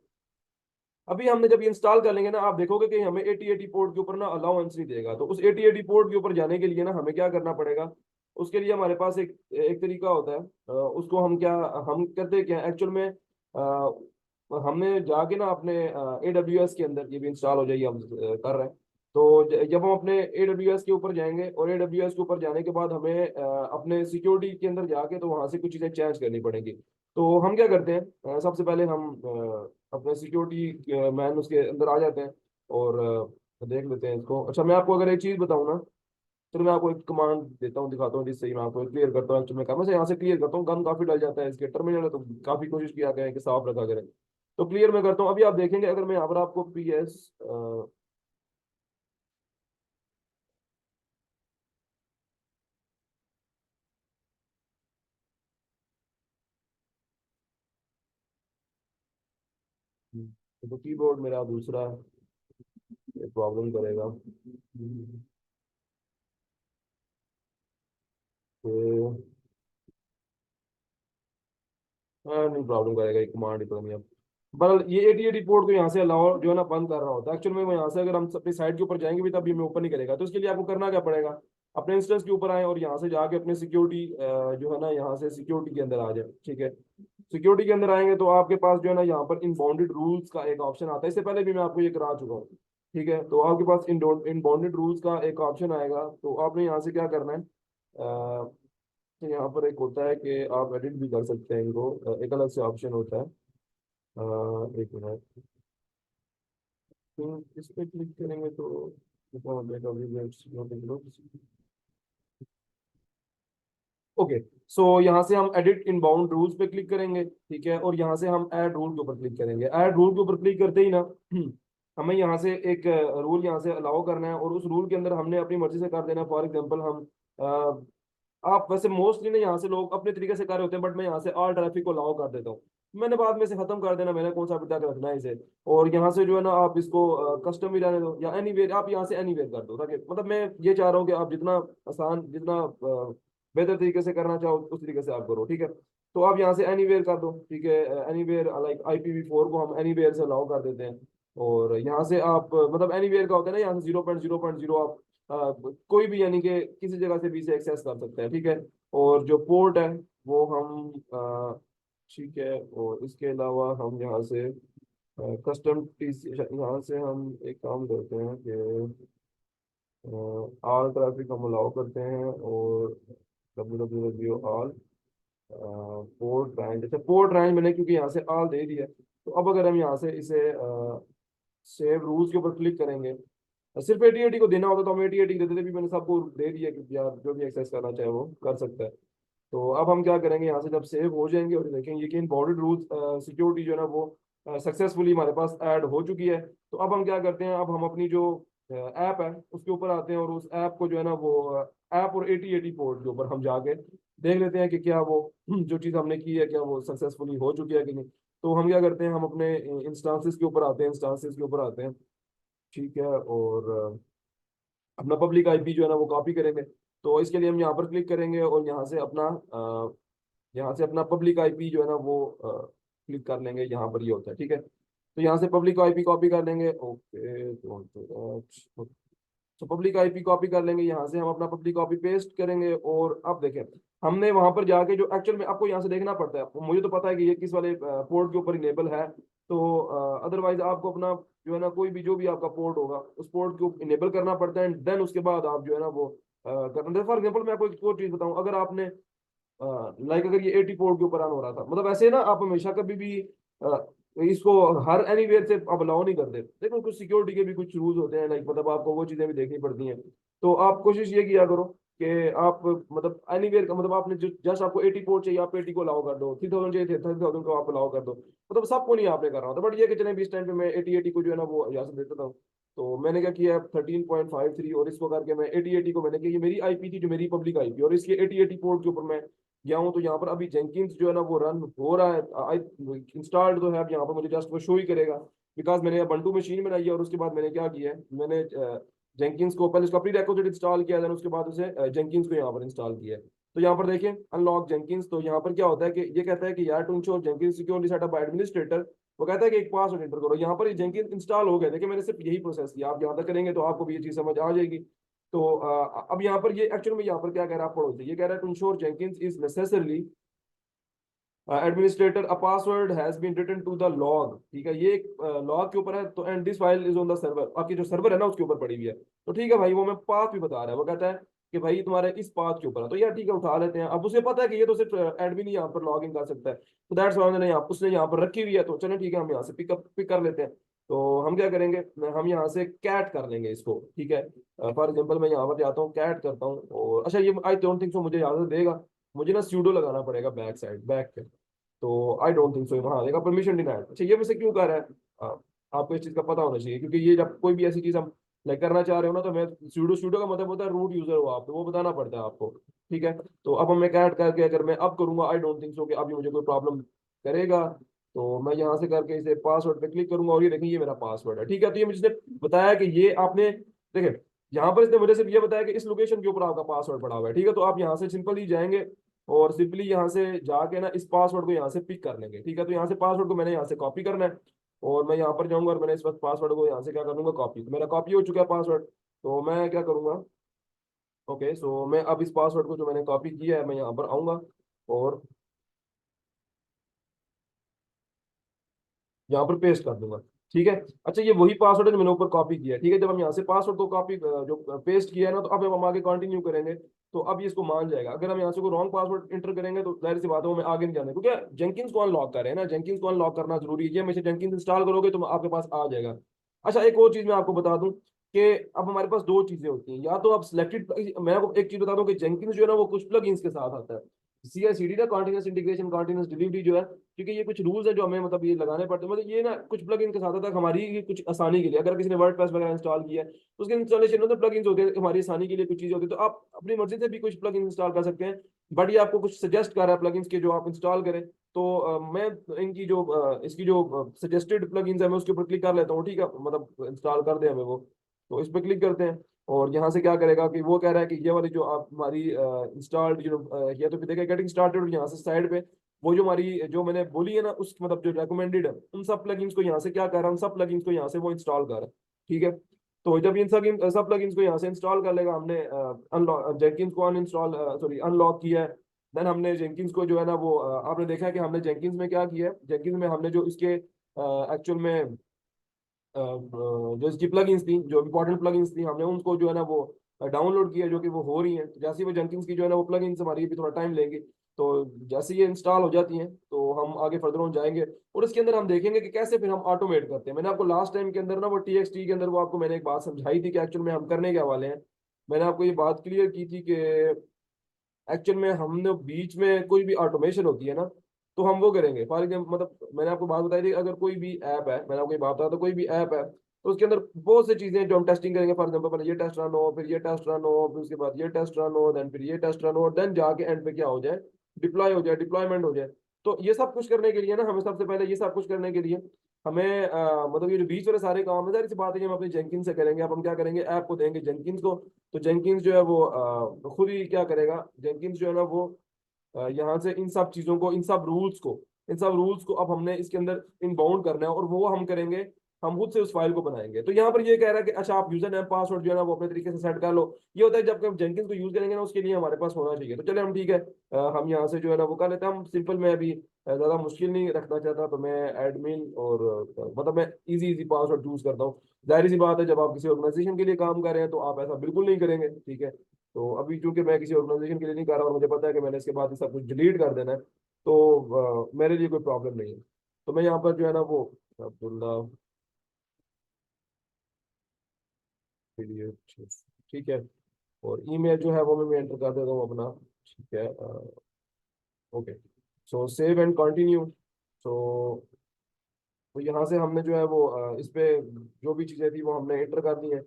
अभी हमने जब ये इंस्टॉल कर लेंगे ना, आप देखोगे कि हमें 8080 पोर्ट के ऊपर ना अलाउंस नहीं देगा। तो उस 8080 पोर्ट के ऊपर जाने के लिए ना हमें क्या करना पड़ेगा, उसके लिए हमारे पास एक एक तरीका होता है। उसको हम करते क्या एक्चुअल में, हमने जाके ना अपने AWS के अंदर, ये भी इंस्टॉल हो जाइए, हम कर रहे हैं। तो जब हम अपने AWS के ऊपर जाएंगे, और AWS के ऊपर जाने के बाद हमें अपने सिक्योरिटी के अंदर जाके तो वहां से कुछ चीजें चेंज करनी पड़ेंगी। तो हम क्या करते हैं, सबसे पहले हम अपने सिक्योरिटी मैन उसके अंदर आ जाते हैं, और देख लेते हैं इसको। अच्छा, मैं आपको अगर एक चीज बताऊँ ना, चलो मैं आपको एक कमांड देता हूँ, दिखाता हूँ, जिससे ही मैं आपको क्लियर करता हूँ। एक्चुअली मैं कैमरे से यहाँ से क्लियर करता हूँ, गन काफी डल जाता है इसके टर्मिनल है, तो काफी कोशिश किया गया है कि साफ रखा करें। तो क्लियर मैं करता हूँ। अभी आप देखेंगे, अगर मैं यहाँ पर आपको PS तो कीबोर्ड मेरा दूसरा प्रॉब्लम करेगा। तो हाँ, नहीं प्रॉब्लम करेगा, एक कमांड ही तो नहीं अब। पर ये 8080 पोर्ट को यहाँ से अलाउ जो है ना बंद कर रहा होता है। एक्चुअल में वो यहाँ से अगर हम अपनी साइट के ऊपर जाएंगे भी, तब ये हमें ओपन नहीं करेगा। तो इसके लिए आपको करना क्या पड़ेगा, अपने इंस्टेंस के ऊपर आए और यहाँ से जाके अपने सिक्योरिटी जो है ना, यहाँ से सिक्योरिटी के अंदर आ जाए, ठीक है। सिक्योरिटी के अंदर आएंगे तो आपके पास जो है ना, यहाँ पर इनबाउंडेड रूल्स का एक ऑप्शन आता है। इससे पहले भी मैं आपको ये करा चुका हूँ, ठीक है। तो आपके पास इनबाउंडेड रूल्स का एक ऑप्शन आएगा, तो आपने यहाँ से क्या करना है, तो यहाँ पर एक होता है कि आप एडिट भी कर सकते हैं इनको, एक अलग से ऑप्शन होता है। एक मिनट, तो इस पे क्लिक करेंगे तो ओके। सो यहाँ से हम एडिट इनबाउंड रूल्स पे क्लिक करेंगे, ठीक है, और यहाँ से हम ऐड रूल के ऊपर क्लिक करेंगे। ऐड रूल के ऊपर क्लिक करते ही ना हमें यहाँ से एक रूल यहाँ से अलाउ करना है, और उस रूल के अंदर हमने अपनी मर्जी से कर देना है। फॉर एग्जांपल हम आप वैसे मोस्टली ना यहाँ से लोग अपने तरीके से कर रहे होते हैं, बट मैं यहाँ से ऑल ट्रैफिक को अलाउ कर देता हूँ। मैंने बाद में से खत्म कर देना, मैंने कौन सा अभी तक रखना है इसे। और यहाँ से जो है ना, आप इसको कस्टम भी रहने दो, या एनीवेयर, आप यहाँ से एनीवेयर कर दो, ताकि मतलब मैं ये चाह रहा हूँ कि आप जितना आसान, जितना बेहतर तरीके से करना चाहो उस तरीके से आप करो, ठीक है। तो आप यहाँ से एनीवेयर कर दो, ठीक है। एनीवेयर लाइक IPv4 को हम एनीवेयर से अलाउ कर देते हैं। और यहाँ से आप मतलब एनीवेयर का होता है ना, यहाँ से 0.0.0 आप कोई भी यानी कि किसी जगह से भी इसे एक्सेस कर सकते हैं, ठीक है। और जो पोर्ट है वो हम ठीक है। और इसके अलावा हम यहाँ से कस्टम TC, यहाँ से हम एक काम करते हैं कि ऑल ट्रैफिक हम अलाउ करते हैं, और WWW ऑल पोर्ट रेंज। अच्छा, पोर्ट रेंज मैंने क्योंकि यहाँ से ऑल दे दिया, तो अब अगर हम यहाँ से इसे सेव रूल्स के ऊपर क्लिक करेंगे, सिर्फ 8080 को देना होता तो हम 8080 देते थे, भी मैंने सबको दे दिया कि यार जो भी एक्सेस करना चाहे वो कर सकता है। तो अब हम क्या करेंगे, यहाँ से जब सेव हो जाएंगे और देखेंगे कि इनबाउंडेड रूल्स सिक्योरिटी जो है ना वो सक्सेसफुली हमारे पास ऐड हो चुकी है। तो अब हम क्या करते हैं, अब हम अपनी जो ऐप है उसके ऊपर आते हैं, और उस ऐप को जो है ना वो ऐप और 8080 पोर्ट के ऊपर हम जाके देख लेते हैं कि क्या वो जो चीज़ हमने की है, क्या वो सक्सेसफुली हो चुकी है कि नहीं। तो हम क्या करते हैं, हम अपने इंस्टांसेस के ऊपर आते हैं, इंस्टांसेस के ऊपर आते हैं, ठीक है। और अपना पब्लिक IP जो है ना वो कॉपी करेंगे। तो इसके लिए हम यहाँ पर क्लिक करेंगे, और यहाँ से अपना पब्लिक IP जो है ना वो क्लिक कर लेंगे। यहाँ पर ये होता है, ठीक है। तो यहाँ से पब्लिक IP कॉपी कर लेंगे, ओके। तो पब्लिक IP कॉपी कर लेंगे, यहाँ से हम अपना पब्लिक IP पेस्ट करेंगे। और अब देखें, हमने वहां पर जाके जो एक्चुअल में आपको यहाँ से देखना पड़ता है, मुझे तो पता है कि ये किस वाले पोर्ट के ऊपर इनेबल है, तो अदरवाइज आपको अपना जो है ना कोई भी जो भी आपका पोर्ट होगा उस पोर्ट को इनेबल करना पड़ता है, एंड देन उसके बाद आप जो है ना वो करना। फॉर एग्जाम्पल मैं आपको एक और चीज बताऊं, अगर आपने लाइक अगर ये 80 पोर्ट के ऊपर रन हो रहा था, मतलब ऐसे ना आप हमेशा कभी भी इसको हर एनीवेयर से आप अलाउ नहीं करते। देखो कुछ सिक्योरिटी के भी कुछ रूल्स होते हैं, लाइक मतलब आपको वो चीजें भी देखनी पड़ती हैं। तो आप कोशिश ये किया करो कि आप मतलब एनीवेयर का मतलब आपने जस्ट आपको 80 पोर्ट चाहिए, आप 80 को अलाउ कर दो, 3000 चाहिए 3000 को आप अलाउ कर दो, मतलब सबको नहीं आपने कर रहा था। बट ये कि चले भी इस टाइम पे मैं 80 को जो है ना वो यहाँ से देता था। तो मैंने क्या किया 13.53 और इसको करके मैं 80 को मैंने किया, ये मेरी आईपी थी जो मेरी पब्लिक आईपी, और इसके 80 पोर्ट के ऊपर मैं गया हूँ। तो यहाँ पर अभी जेंकिंस जो है ना वो रन हो रहा है, आई इंस्टॉल्ड तो है। अब यहाँ पर मुझे जस्ट वो शो ही करेगा, बिकॉज मैंने बंटू मशीन बनाई है और उसके बाद मैंने क्या किया है, मैंने जेंकिंस को पहले उसका प्री रिक्विजिट इंस्टॉल किया, देन उसके बाद उसे जेंकिंस को यहाँ पर इंस्टॉल किया है। तो यहाँ पर देखिए अनलॉक जेंकिंस, तो यहाँ पर क्या होता है कि ये कहता है कि यार to ensure Jenkins securely setup by administrator, वो कहता है कि एक पासवर्ड एंटर करो। यहाँ पर ये जेंकिंस इंस्टॉल हो गया, देखिए मैंने सिर्फ यही प्रोसेस किया, आप यहाँ तक करेंगे तो आपको भी ये चीज समझ आ जाएगी। तो अब यहाँ पर ये एक्चुअल में यहाँ पर क्या कह रहा है, आप पढ़ो, ये कह रहा है to ensure Jenkins is necessarily administrator a password has been written to the log, ठीक है, ये एक लॉग के ऊपर है। तो and this file is on the server, आपकी जो सर्वर है ना उसके ऊपर पड़ी हुई है। तो ठीक है भाई, वो मैं पाथ भी बता रहा है, वो कहता है कि भाई तुम्हारे इस पाथ के ऊपर है, तो यार ठीक है उठा लेते हैं। अब उसे पता है कि ये तो सिर्फ एडमिन ही यहाँ पर लॉग इन कर सकता है, तो दैट्स वाई उन्होंने यहाँ उसने यहाँ पर रखी हुई है। तो चलो ठीक है, हम यहाँ से पिक कर लेते हैं। तो हम क्या करेंगे, हम यहाँ से कैट कर लेंगे इसको, ठीक है। फॉर एग्जाम्पल मैं यहाँ पर जाता हूँ, कैट करता हूँ, और अच्छा ये आई डोंट थिंक सो मुझे यहाँ से देगा, मुझे ना सूडो लगाना पड़ेगा बैक साइड बैक पे। तो आई डोंट थिंक सो वहाँ देगा परमिशन डिनाइड। अच्छा ये मुझसे क्यों कर रहा है, आपको इस चीज का पता होना चाहिए, क्योंकि ये जब कोई भी ऐसी चीज हम लाइक करना चाह रहे हो ना, तो मैं सूडो सूडो का मतलब होता है रूट यूजर हो आप, तो वो बताना पड़ता है आपको, ठीक है। तो अब मैं कैट करके अगर मैं अब करूंगा, आई डोंट थिंक सो कि अभी मुझे कोई प्रॉब्लम करेगा। तो मैं यहाँ से करके इसे पासवर्ड पे क्लिक करूंगा, और ये देखिए ये मेरा पासवर्ड है, ठीक है। तो ये मुझे बताया कि ये आपने देखिए यहाँ पर इसने मुझे सिर्फ ये बताया कि इस लोकेशन के ऊपर आपका पासवर्ड पड़ा हुआ है, ठीक है। तो आप यहाँ से सिंपल ही जाएंगे और सिंपली यहाँ से जाके ना इस पासवर्ड को यहाँ से पिक कर लेंगे, ठीक है। तो यहाँ से पासवर्ड को मैंने यहाँ से कॉपी करना है, और मैं यहाँ पर जाऊंगा और मैंने इस वक्त पासवर्ड को यहाँ से क्या कर लूंगा कॉपी, तो मेरा कॉपी हो चुका है पासवर्ड। तो मैं क्या करूंगा, ओके सो मैं अब इस पासवर्ड को जो मैंने कॉपी किया है मैं यहाँ पर आऊंगा और यहाँ पर पेस्ट कर दूंगा, ठीक है। अच्छा ये वही पासवर्ड है जो मैंने ऊपर कॉपी किया है, ठीक है। जब हम यहाँ से पासवर्ड को कॉपी जो पेस्ट किया है ना, तो अब हम आगे कंटिन्यू करेंगे। तो अब ये इसको मान जाएगा। अगर हम यहाँ से कोई रॉन्ग पासवर्ड इंटर करेंगे तो जाहिर सी बात है हमें आगे नहीं जाने, क्योंकि जेंकिंस को अनलॉक कर रहे हैं ना, जेंकिंस को अनलॉक करना जरूरी है। हमेशा जेंकिंस इंस्टॉल करोगे तो आपके पास आ जाएगा। अच्छा एक और चीज मैं आपको बता दूं कि अब हमारे पास दो चीजें होती हैं, या तो आप सिलेक्टेड, मैं आपको एक चीज बता दूं कि जेंकिंस जो है ना वो कुछ प्लगइन्स के साथ आता है, CI/CD ना कॉन्टिन्यूस इंटीग्रेशन कॉन्टिन्यूस डिलीवरी जो है, क्योंकि ये कुछ रूल्स है जो हमें मतलब ये लगाने पड़ते हैं। मतलब ये ना कुछ प्लग इन के साथ आता है हमारी ये कुछ आसानी के लिए। अगर किसी ने वर्डप्रेस वगैरह इंस्टॉल किया है तो उसके इंस्टॉलेशन में प्लग इन होते हैं हमारी आसानी के लिए, कुछ चीजें होती है, तो आप अपनी मर्जी से भी कुछ प्लग इन इंस्टॉल कर सकते हैं। बट ये आपको कुछ सजेस्ट कर रहा है प्लग के जो आप इंस्टॉल करें। तो मैं इनकी जो इसकी जो सजेस्टेड प्लग इन है मैं उसके ऊपर क्लिक कर लेता हूँ, ठीक है, मतलब इंस्टॉल कर दे हमें वो। तो इस पर क्लिक करते हैं, और यहाँ से क्या करेगा कि वो कह रहा है कि ये वाली जो आप हमारी इंस्टॉल्ड ये तो देखिए गेटिंग स्टार्टेड, और यहाँ से साइड पे वो जो हमारी जो मैंने बोली है ना उस मतलब जो रेकमेंडेड है उन सब प्लगइन्स को यहाँ से क्या कर रहा है, उन सब प्लगइन्स को यहाँ से वो इंस्टॉल कर रहा है, ठीक है। तो जब इन सब प्लगइन्स को यहाँ से इंस्टॉल कर लेगा, हमने अनलॉक जेंकिंस को अनइंस्टॉल सॉरी अनलॉक किया है। देन हमने जेंकिंस को जो है ना वो आपने देखा है कि हमने जेंकिंस में क्या किया है, जेंकिंस में हमने जो इसके एक्चुअल में जो इसकी प्लगइन्स थी, जो इंपॉर्टेंट प्लगइन्स थी, हमने उनको जो है ना वो डाउनलोड किया, जो कि वो हो रही हैं। तो जैसे ही वो जेंकिंस की जो है ना वो प्लगइन्स हमारी भी थोड़ा टाइम लेंगी, तो जैसे ये इंस्टॉल हो जाती हैं तो हम आगे फर्दर ऑन जाएंगे, और इसके अंदर हम देखेंगे कि कैसे फिर हम ऑटोमेट करते हैं। मैंने आपको लास्ट टाइम के अंदर ना वो TXT के अंदर वो आपको मैंने एक बात समझाई थी कि एक्चुअल में हम करने के वाले हैं। मैंने आपको ये बात क्लियर की थी कि एक्चुअल में हमने बीच में कोई भी ऑटोमेशन होती है ना, तो हम वो करेंगे। फॉर एग्जाम्पल मतलब मैंने आपको बात बताई थी, अगर कोई भी ऐप है, मैंने आपको ये बात बताया तो कोई भी ऐप है तो उसके अंदर बहुत सी चीजें हैं जो हम टेस्टिंग करेंगे। फॉर एग्जाम्पल पहले ये टेस्ट रन हो, फिर ये टेस्ट रन हो, फिर उसके बाद ये टेस्ट रन हो, देन फिर ये टेस्ट रन हो, देन जाके एंड पे क्या हो जाए, डिप्लॉय हो जाए, डिप्लॉयमेंट हो जाए। तो ये सब कुछ करने के लिए ना हमें सबसे पहले ये सब कुछ करने के लिए हमें मतलब ये जो बीच वाले सारे काम है, जाहिर सी बात है कि हम अपनी जेंकिन से करेंगे। अब हम क्या करेंगे, ऐप को देंगे जेंकिन्स को, तो जेंकिन्स जो है वो खुद ही क्या करेगा, जेंकिन्स जो है ना वो यहाँ से इन सब चीजों को, इन सब रूल्स को अब हमने इसके अंदर इनबाउंड करना है, और वो हम करेंगे हम खुद से उस फाइल को बनाएंगे। तो यहाँ पर ये कह रहा है कि अच्छा आप यूजर नेम पासवर्ड जो है ना वो अपने तरीके से सेट कर लो। ये होता है जब हम जेनकिंस को यूज करेंगे ना, उसके लिए हमारे पास होना चाहिए। तो चले हम ठीक है, हम यहाँ से जो है ना वो कर लेते हैं। हम सिंपल, मैं अभी ज्यादा मुश्किल नहीं रखना चाहता, तो मैं एडमिन और मतलब मैं इजी इजी पासवर्ड चूज करता हूँ। जाहिर सी बात है, जब आप किसी ऑर्गेनाइजेशन के लिए काम कर रहे हैं तो आप ऐसा बिल्कुल नहीं करेंगे, ठीक है। तो अभी चूंकि मैं किसी ऑर्गेनाइजेशन के लिए नहीं कर रहा और मुझे पता है कि मैंने इसके बाद ये सब कुछ डिलीट कर देना है, तो मेरे लिए कोई प्रॉब्लम नहीं है। तो मैं यहाँ पर जो है ना वो अब्दुल्ला PDF, ठीक है। और ईमेल जो है वो मैं एंटर कर देता हूँ अपना, ठीक है। Okay, so save and continue. So तो यहाँ से हमने जो है वो इस पे जो भी चीज़ें थी वो हमने एंटर कर दी है।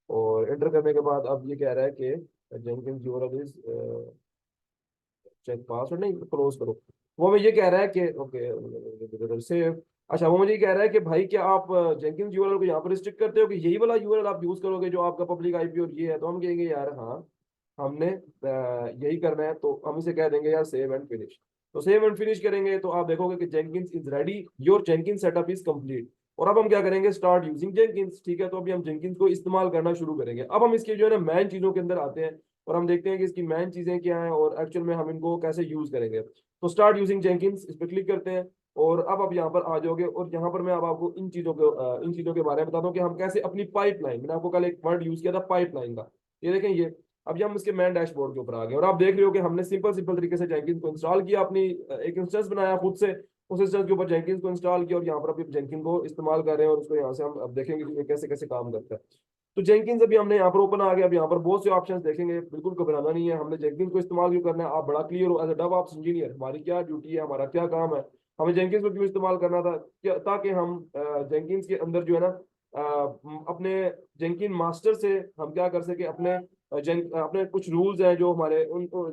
और एंटर करने के बाद अब ये कह रहा है कि Jenkins URL is check password, नहीं क्लोज करो। वो हमें ये कह रहा है कि ओके सेव। अच्छा, वो मुझे ये कह रहा है कि भाई क्या आप जेनकिंस यूआरएल को यहाँ पर रिस्ट्रिक्ट करते हो कि यही वाला यूआरएल आप यूज करोगे जो आपका पब्लिक आईपी और ये है? तो हम कहेंगे यार हाँ, हमने यही करना है। तो हम इसे कह देंगे यार सेव एंड फिनिश। तो सेव एंड फिनिश करेंगे तो आप देखोगे कि Jenkins is ready, your Jenkins setup is complete. और अब हम क्या करेंगे, स्टार्ट यूजिंग जेनकिंस, ठीक है। तो अभी हम जेनकिंस को इस्तेमाल करना शुरू करेंगे। अब हम इसके जो है ना मेन चीजों के अंदर आते हैं और हम देखते हैं कि इसकी मेन चीजें क्या हैं और एक्चुअल में हम इनको कैसे यूज करेंगे। तो स्टार्ट यूजिंग जेनकिंस, इस पर क्लिक करते हैं। और अब आप यहाँ पर आ जाओगे और यहाँ पर मैं अब आपको इन चीजों के बारे में बताता हूँ कि हम कैसे अपनी पाइपलाइन, मैंने आपको कल एक वर्ड यूज किया था पाइपलाइन का, ये देखें ये। अब ये हम इसके मैन डैशबोर्ड के ऊपर आ गए और आप देख रहे हो कि हमने सिंपल सिंपल तरीके से जेनकिंस को इंस्टॉल किया, अपनी एक इंस्टेंस बनाया खुद से, उस इंस्टेंस के ऊपर जेनकिंस को इंस्टॉल किया और यहाँ पर अभी जेनकिंस को इस्तेमाल कर रहे हैं और उसको यहाँ से हम अब देखेंगे कि ये कैसे कैसे काम करता है। तो जेनकिंस अभी हमने यहाँ पर ओपन आ गया। अब यहाँ पर बहुत से ऑप्शंस देखेंगे, बिल्कुल घबराना नहीं है। हमने जेनकिंस को इस्तेमाल क्यों करना है, आप बड़ा क्लियर हो। एज अ डेवऑप्स इंजीनियर हमारी क्या ड्यूटी है, हमारा क्या काम है, हमें जेनकिंस को क्यों इस्तेमाल करना था, ताकि हम जेनकिंस के अंदर जो है ना अपने जेनकिन मास्टर से हम क्या कर सके, अपने कुछ रूल्स हैं जो हमारे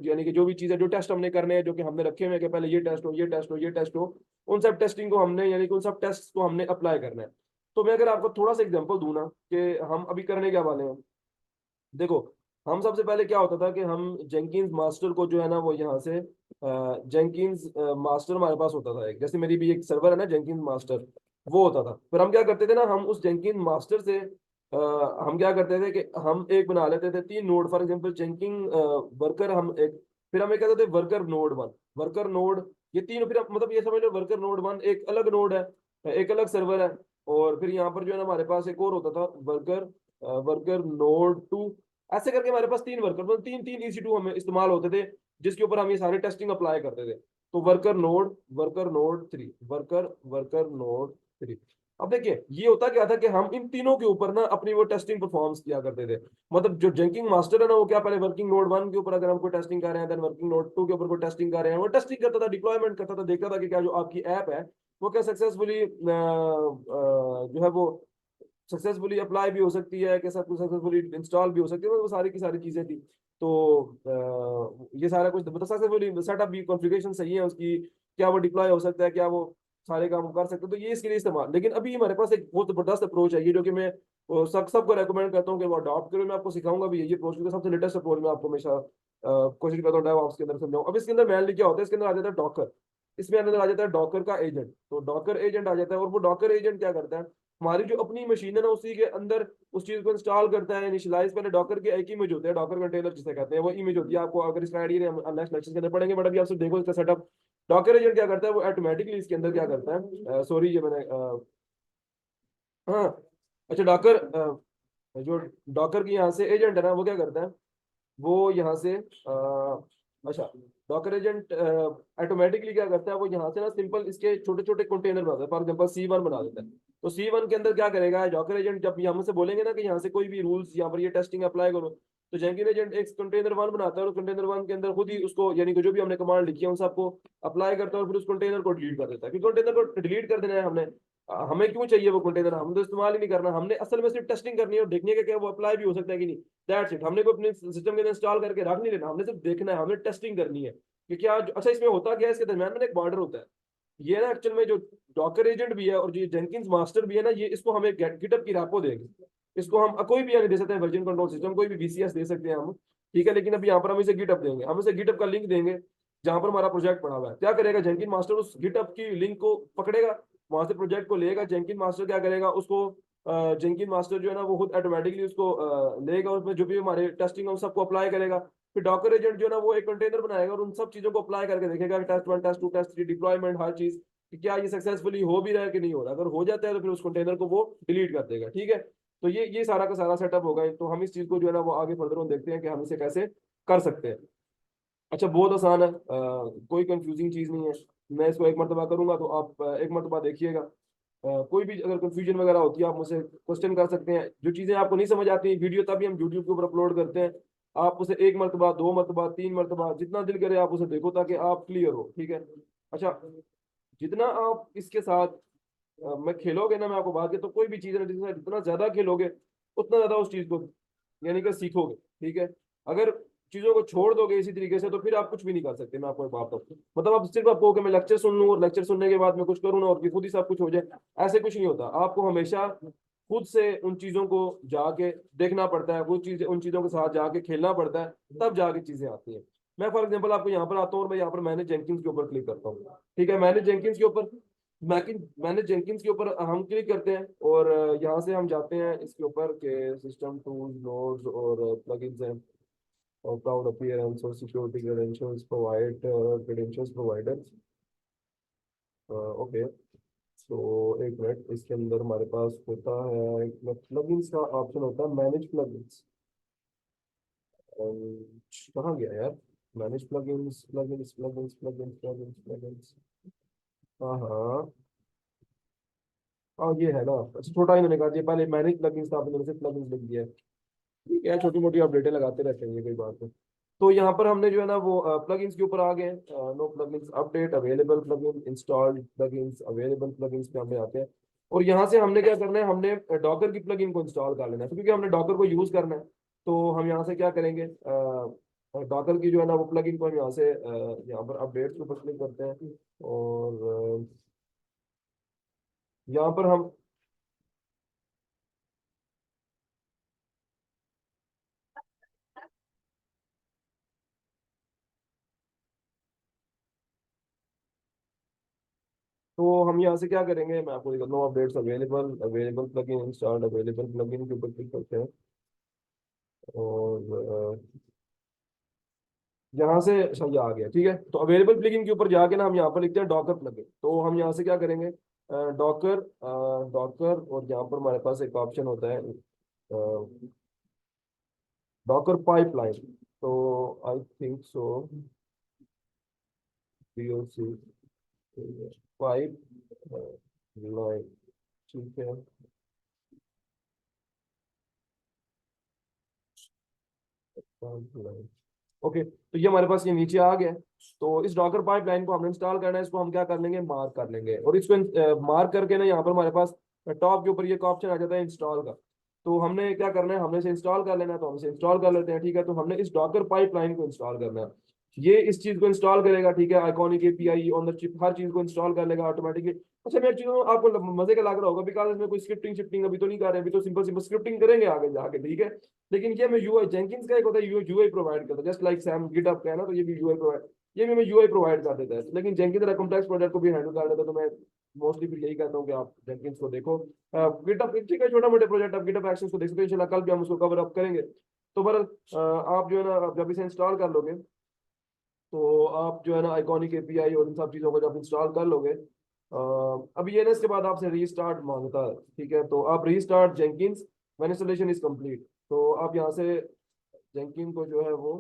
यानी कि जो भी चीजें, जो टेस्ट हमने करने हैं, जो कि हमने रखे हुए हैं कि पहले ये टेस्ट हो, ये टेस्ट हो, ये टेस्ट हो, उन सब टेस्टिंग को हमने, यानी कि उन सब टेस्ट को हमने अप्लाई करना है। तो मैं अगर आपको थोड़ा सा एग्जांपल दूं ना कि हम अभी करने क्या वाले हैं, देखो। हम सबसे पहले क्या होता था कि हम जेंकिन्स मास्टर को जो है ना वो यहाँ से जेंकिन्स मास्टर हमारे पास होता था एक, जैसे मेरी भी एक सर्वर है ना जेंकिन्स मास्टर, वो होता था। फिर हम क्या करते थे ना, हम उस जेंकिन्स मास्टर से हम क्या करते थे कि हम एक बना लेते थे 3 नोड, फॉर एग्जांपल जेंकिंग वर्कर, हम एक, फिर हम एक कहते थे वर्कर नोड 1, वर्कर नोड, ये तीन, फिर मतलब ये समझ लो वर्कर नोड 1 एक अलग नोड है, एक अलग सर्वर है। और फिर यहाँ पर जो है ना हमारे पास एक और होता था वर्कर, वर्कर नोड 2। ऐसे करके हमारे पास 3 वर्कर, मतलब तीन तीन EC2 हमें इस्तेमाल होते थे, जिसके ऊपर हम ये सारे टेस्टिंग अप्लाई करते थे। तो worker node 3, worker worker node 3। अब देखिए ये होता क्या था कि हम इन तीनों के ऊपर ना अपनी वो टेस्टिंग परफॉर्म्स किया करते थे। मतलब जो जेंकिंग मास्टर है ना वो क्या, पहले वर्किंग नोड 1 के ऊपर अगर हम कोई टेस्टिंग कर रहे हैं, देन वर्किंग नोड 2 के ऊपर कोई टेस्टिंग कर रहे हैं, वो टेस्टिंग करता था, डिप्लॉयमेंट करता था, देखता था कि क्या जो आपकी ऐप है वो क्या सक्सेसफुली जो है वो सक्सेसफुली अप्लाई भी हो सकती है, के साथ कुछ सक्सेसफुली इंस्टॉल भी हो सकती है, वो सारी की सारी चीजें थी। तो ये सारा कुछ मतलब सक्सेसफुली सेटअप भी, कॉन्फ़िगरेशन सही है उसकी, क्या वो डिप्लॉय हो सकता है, क्या वो सारे काम कर सकते हैं, तो ये इसके लिए इस्तेमाल। लेकिन अभी हमारे पास एक बहुत जबरदस्त अप्रोच है ये, जो कि मैं सबको रेकमेंड करता हूँ कि वो अडॉप्ट करो। मैं आपको सिखाऊंगा भी ये अप्रोच, क्योंकि सबसे लेटेस्ट अप्रोच मैं आपको हमेशा कोशिश करता हूँ डेवऑप्स के अंदर समझाऊं। अब इसके अंदर मेनली क्या होता है, इसके अंदर आ जाता है डॉकर, इसमें अंदर आ जाता है डॉकर का एजेंट। तो डॉकर एजेंट आ जाता है और वो डॉकर एजेंट क्या करता है, हमारी जो अपनी मशीन है ना उसी के अंदर उस चीज को इंस्टॉल करता है, इनिशियलाइज। पहले डॉकर की एक इमेज होती है, डॉकर कंटेनर जिसे कहते हैं, वो इमेज होती है। आपको अगर इसका आइडिया नेक्स्ट लेक्चर के अंदर पढ़ेंगे, बट अभी आप सिर्फ देखो इसका सेटअप। डॉकर एजेंट क्या करता है, वो ऑटोमेटिकली इसके अंदर क्या करता है, सॉरी ये मैंने हाँ, अच्छा डॉकर जो डॉकर की यहाँ से एजेंट है ना वो क्या करता है, वो यहाँ से अच्छा डॉकर एजेंट ऑटोमेटिकली क्या करता है, वो यहाँ से ना सिंपल इसके छोटे छोटे कंटेनर बनाता है। फॉर एग्जांपल C1 बना देता है। तो C1 के अंदर क्या करेगा डॉकर एजेंट, जब हम से बोलेंगे ना कि यहाँ से कोई भी रूल्स यहाँ पर ये टेस्टिंग अप्लाई करो, तो जेंकिन एजेंट एक कंटेनर 1 बनाता है और कंटेनर 1 के अंदर खुद ही उसको, यानी कि जो भी हमने कमांड लिखी है उन सबको अप्लाई करता है और फिर उस कंटेनर को डिलीट कर देता है। क्योंकि कंटेनर को डिलीट कर देना है हमने, हमें क्यों चाहिए वो कंटेनर, हम तो इस्तेमाल ही नहीं करना, हमने असल में सिर्फ टेस्टिंग करनी है और देखने का क्या वो अप्लाई भी हो सकता है कि नहीं। दैट्स इट, हमने को अपने सिस्टम के अंदर इंस्टॉल करके रख नहीं लेना, हमने सिर्फ देखना है, हमने टेस्टिंग करनी है कि क्या अच्छा इसमें होता क्या है। इसके दरम्यान में एक बॉर्डर होता है, ये ना एक्चुअल में जो डॉकर एजेंट भी है और जो जेनकिंस मास्टर भी है ना, ये इसको हमें गिटहब की रेपो देंगे। इसको हम कोई भी आगे दे सकते हैं, वर्जन कंट्रोल सिस्टम कोई भी VCS दे सकते हैं हम, ठीक है। लेकिन अब यहाँ पर हम इसे गिटहब देंगे, हम इसे गिटहब का लिंक देंगे जहां पर हमारा प्रोजेक्ट पड़ा हुआ है। क्या करेगा जेनकिन मास्टर, उस गिटहब की लिंक को पकड़ेगा वहां से प्रोजेक्ट को लेगा, जेंकिन मास्टर क्या करेगा, उसको जेंकिन मास्टर जो है ना वो खुद ऑटोमेटिकली उसको लेगा, उसमें जो भी हमारे टेस्टिंग है उन सबको अप्लाई करेगा। फिर डॉकर एजेंट जो है ना वो एक कंटेनर बनाएगा और उन सब चीजों को अप्लाई करके देखेगा कि टेस्ट 1 टेस्ट 2 टेस्ट 3 डिप्लॉयमेंट हर चीज कि क्या ये सक्सेसफुली हो भी रहा है कि नहीं हो रहा। अगर हो जाता है तो फिर उस कंटेनर को वो डिलीट कर देगा, ठीक है। तो ये सारा का सारा सेटअप होगा। तो हम इस चीज को जो है ना वो आगे फर्दर on देखते हैं कि हम इसे कैसे कर सकते हैं। अच्छा, बहुत आसान है, कोई कंफ्यूजिंग चीज नहीं है। मैं इसको एक मरतबा करूंगा तो आप एक मरतबा देखिएगा। कोई भी अगर कंफ्यूजन वगैरह होती है आप मुझसे क्वेश्चन कर सकते हैं। जो चीजें आपको नहीं समझ आती वीडियो तभी हम यूट्यूब के ऊपर अपलोड करते हैं। आप उसे एक मरतबा, 2 मरतबा, 3 मरतबा जितना दिल करे आप उसे देखो ताकि आप क्लियर हो, ठीक है। अच्छा, जितना आप इसके साथ मैं खेलोगे ना, मैं आपको बात तो कोई भी चीज है जितना जितना ज्यादा खेलोगे उतना ज्यादा उस चीज को यानी कि सीखोगे, ठीक है। अगर चीजों को छोड़ दोगे इसी तरीके से तो फिर आप कुछ भी नहीं कर सकते। मैं आपको एक बात बताऊं, मतलब आप सिर्फ आपको कि मैं लेक्चर सुन लूं और लेक्चर सुनने के बाद मैं कुछ करूँ ना और फिर खुद ही सब कुछ हो जाए, ऐसे कुछ नहीं होता। आपको हमेशा खुद से उन चीजों को जाके देखना पड़ता है, वो चीजें उन चीजों के साथ जाके खेलना पड़ता है, तब जाके चीजें आती हैं। मैं फॉर एग्जाम्पल आपको यहाँ पर आता हूँ और मैं यहाँ पर मैंने जेंकिंस के ऊपर क्लिक करता हूँ, ठीक है। मैंने जेंकिंस के ऊपर हम क्लिक करते हैं और यहाँ से हम जाते हैं इसके ऊपर के सिस्टम टूल्स नोड्स और प्लगइन्स हैं और क्लाउड अपीयरेंस और सिक्योरिटी क्रेडेंशियल्स प्रोवाइडर्स। ओके, तो एक मिनट, इसके अंदर हमारे पास होता है एक प्लगइन्स का ऑप्शन होता है, मैनेज प्लगइन्स। कहाँ गया यार, manage plugins plugins plugins plugins plugins plugins. हाँ हाँ, हाँ ये है ना। अच्छा, छोटा ही मैंने कर दिया, पहले मैनेज प्लगइन्स था, आपने मेरे से प्लगइन्स लिख दिया है। ठीक है, छोटी मोटी अपडेटें लगाते रहते हैं, ये कोई बात नहीं। तो यहाँ पर हमने जो है ना वो प्लगइन्स के ऊपर आ गए। No plugins update, available plugin, installed plugins, available plugins पे हमने आते हैं। और यहाँ से हमने क्या करना है, हमने डॉकर की प्लगइन को इंस्टॉल कर लेना है। तो क्योंकि हमने डॉकर को यूज करना है तो हम यहाँ से क्या करेंगे, डॉकर की जो है ना वो प्लगइन को हम यहाँ से यहाँ पर अपडेट के ऊपर क्लिक करते हैं और यहाँ पर हम हम यहाँ से क्या करेंगे, मैं आपको दिखाता हूँ। Updates available, available plugin installed, available plugin के ऊपर क्लिक करते हैं और यहाँ से अच्छा ये आ गया, ठीक है। तो अवेलेबल प्लगइन के ऊपर जाके ना हम यहाँ पर लिखते हैं डॉकर प्लगइन। तो हम यहाँ से क्या करेंगे, डॉकर डॉकर और यहाँ पर हमारे पास एक ऑप्शन होता है डॉकर पाइपलाइन। तो I think so POC pipe line, ठीक है। ओके, तो ये हमारे पास ये नीचे आ गया। तो इस डॉकर पाइपलाइन को हमने इंस्टॉल करना है, इसको हम क्या कर लेंगे, मार्क कर लेंगे। और इसको मार्क करके ना यहाँ पर हमारे पास टॉप के ऊपर ये ऑप्शन आ जाता है इंस्टॉल का। तो हमने क्या करना है, हमने इसे इंस्टॉल कर लेना है, तो हम इसे इंस्टॉल कर लेते हैं, ठीक है। तो हमने इस डॉकर पाइपलाइन को इंस्टॉल करना है। ये इस चीज को इंस्टॉल करेगा, ठीक है। Iconic API on the chip हर चीज को इंस्टॉल कर लेगा ऑटोमेटिकली। अच्छा, मैं एक चीज आपको मजे का लग रहा होगा बिकॉज इसमें कोई स्क्रिप्टिंग शिफ्टिंग अभी तो नहीं कर रहे हैं, अभी तो सिंपल सिंपल स्क्रिप्टिंग करेंगे आगे जाके, ठीक है। लेकिन ये मैं यूआई जेंकिंस का एक होता है यूआई प्रोवाइड करता है, जस्ट लाइक सैम गिटहब का है ना, तो ये भी यूआई प्रोवाइड, ये भी हमें यूआई प्रोवाइड कर देता है। लेकिन जेंकिन तरह कॉम्प्लेक्स प्रोजेक्ट को भी हैंडल कर देता है, तो मैं मोस्टली फिर यही कहता हूँ कि आप जेंकिंस को देखो। गिटहब ठीक है, छोटा मोटे प्रोजेक्ट आप गिटहब एक्शंस को देख सकते हैं, इंशाल्लाह कल भी हम उसको कवर अप करेंगे। तो पर आप जो है ना जब इसे इंस्टॉल कर लोगे तो आप जो है ना आइकॉनिक एपीआई और इन सब चीज़ों को जब इंस्टॉल कर लोगे, अब ये ना इसके बाद आपसे रीस्टार्ट मांगता है, ठीक है। तो आप restart Jenkins when installation is complete. तो आप यहाँ से जेंकिन को जो है वो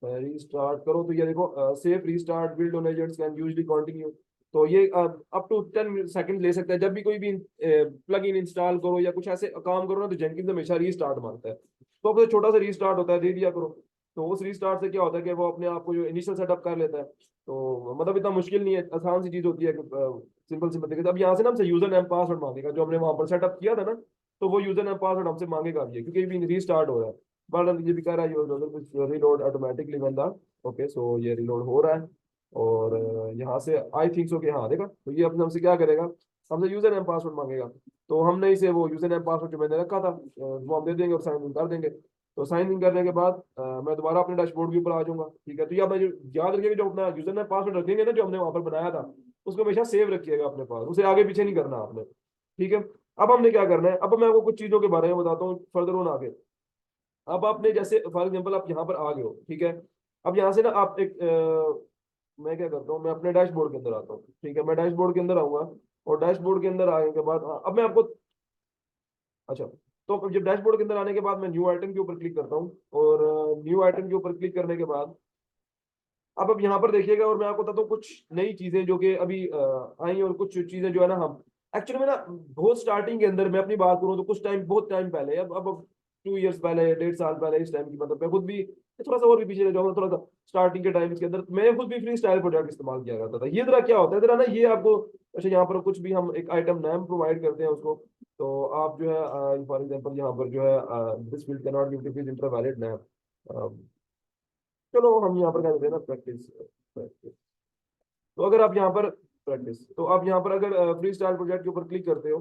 रीस्टार्ट करो। तो ये देखो safe restart build on agents can usually continue. तो ये अप टू 10 सेकंड ले सकता है। जब भी कोई भी प्लग इन इंस्टॉल करो या कुछ ऐसे काम करो ना तो जेंकिन हमेशा रीस्टार्ट मांगता है। तो आपको छोटा सा रीस्टार्ट होता है, दे दिया करो। तो उस रीस्टार्ट से क्या होता है कि वो अपने आप को जो इनिशियल सेटअप कर लेता है। तो मतलब इतना मुश्किल नहीं है, आसान सी चीज होती है। सिंपल सिंपल तरीके से अब यहाँ से ना हमसे यूजर नेम पासवर्ड मांगेगा जो हमने वहां पर सेटअप किया था ना। तो वो यूजर नेम पासवर्ड हमसे मांगेगा भी, क्योंकि भी रीस्टार्ट हो रहा है। बट ये भी कह रहा है your reload automatically when the, okay so ये रीलोड हो रहा है। और यहाँ से आई थिंक सो कि हाँ देखा, तो ये अपने हमसे क्या करेगा, हमसे यूजर नेम पासवर्ड मांगेगा। तो हमने इसे वो यूजर नेम पासवर्ड जो मैंने रखा था वो हम दे देंगे और साइन इन कर देंगे। तो साइन इन करने के बाद मैं दोबारा अपने डैशबोर्ड के ऊपर आ जाऊंगा, ठीक है। तो ये आपने जो याद रखिएगा, जो अपना यूजर नेम पासवर्ड रखेंगे ना जो हमने वहां पर बनाया था, उसको हमेशा सेव रखिएगा अपने पास, उसे आगे पीछे नहीं करना आपने, ठीक है। अब हमने क्या करना है, अब मैं आपको कुछ चीजों के बारे में बताता हूँ फर्दर ऑन आगे। अब आपने जैसे फॉर एग्जाम्पल आप यहाँ पर आ गए हो, ठीक है। अब यहाँ से ना आप एक मैं क्या करता हूँ, मैं अपने डैशबोर्ड के अंदर आता हूँ, ठीक है। मैं डैशबोर्ड के अंदर आऊंगा, और डैशबोर्ड के अंदर आने के बाद अब मैं आपको, अच्छा, तो अब जब डैशबोर्ड के अंदर आने के बाद मैं न्यू आइटम के ऊपर क्लिक करता हूँ, और न्यू आइटम के ऊपर क्लिक करने के बाद अब यहाँ पर देखिएगा, और मैं आपको बताता हूँ कुछ नई चीजें जो कि अभी आई, और कुछ चीजें जो है ना हम एक्चुअली में ना बहुत स्टार्टिंग के अंदर मैं अपनी बात करूँ तो कुछ टाइम, बहुत टाइम पहले, अब 2 इयर्स पहले, 1.5 साल पहले इस टाइम की, मतलब मैं खुद भी थोड़ा सा और भी पीछे रह जाऊंगा, थोड़ा सा स्टार्टिंग के टाइम के अंदर मैं खुद भी फ्री स्टाइल प्रोजेक्ट इस्तेमाल किया करता था। ये जरा क्या होता है जरा ना, ये आपको, अच्छा यहाँ पर कुछ भी हम एक आइटम नाम प्रोवाइड करते हैं उसको, तो आप जो है फॉर एग्जाम्पल यहाँ पर जो है this field can not give inter valid नाम, चलो हम यहाँ पर क्या करते हैं ना, प्रैक्टिस प्रैक्टिस। तो अगर आप यहाँ पर प्रैक्टिस, तो आप यहाँ पर अगर फ्री स्टाइल प्रोजेक्ट के ऊपर क्लिक करते हो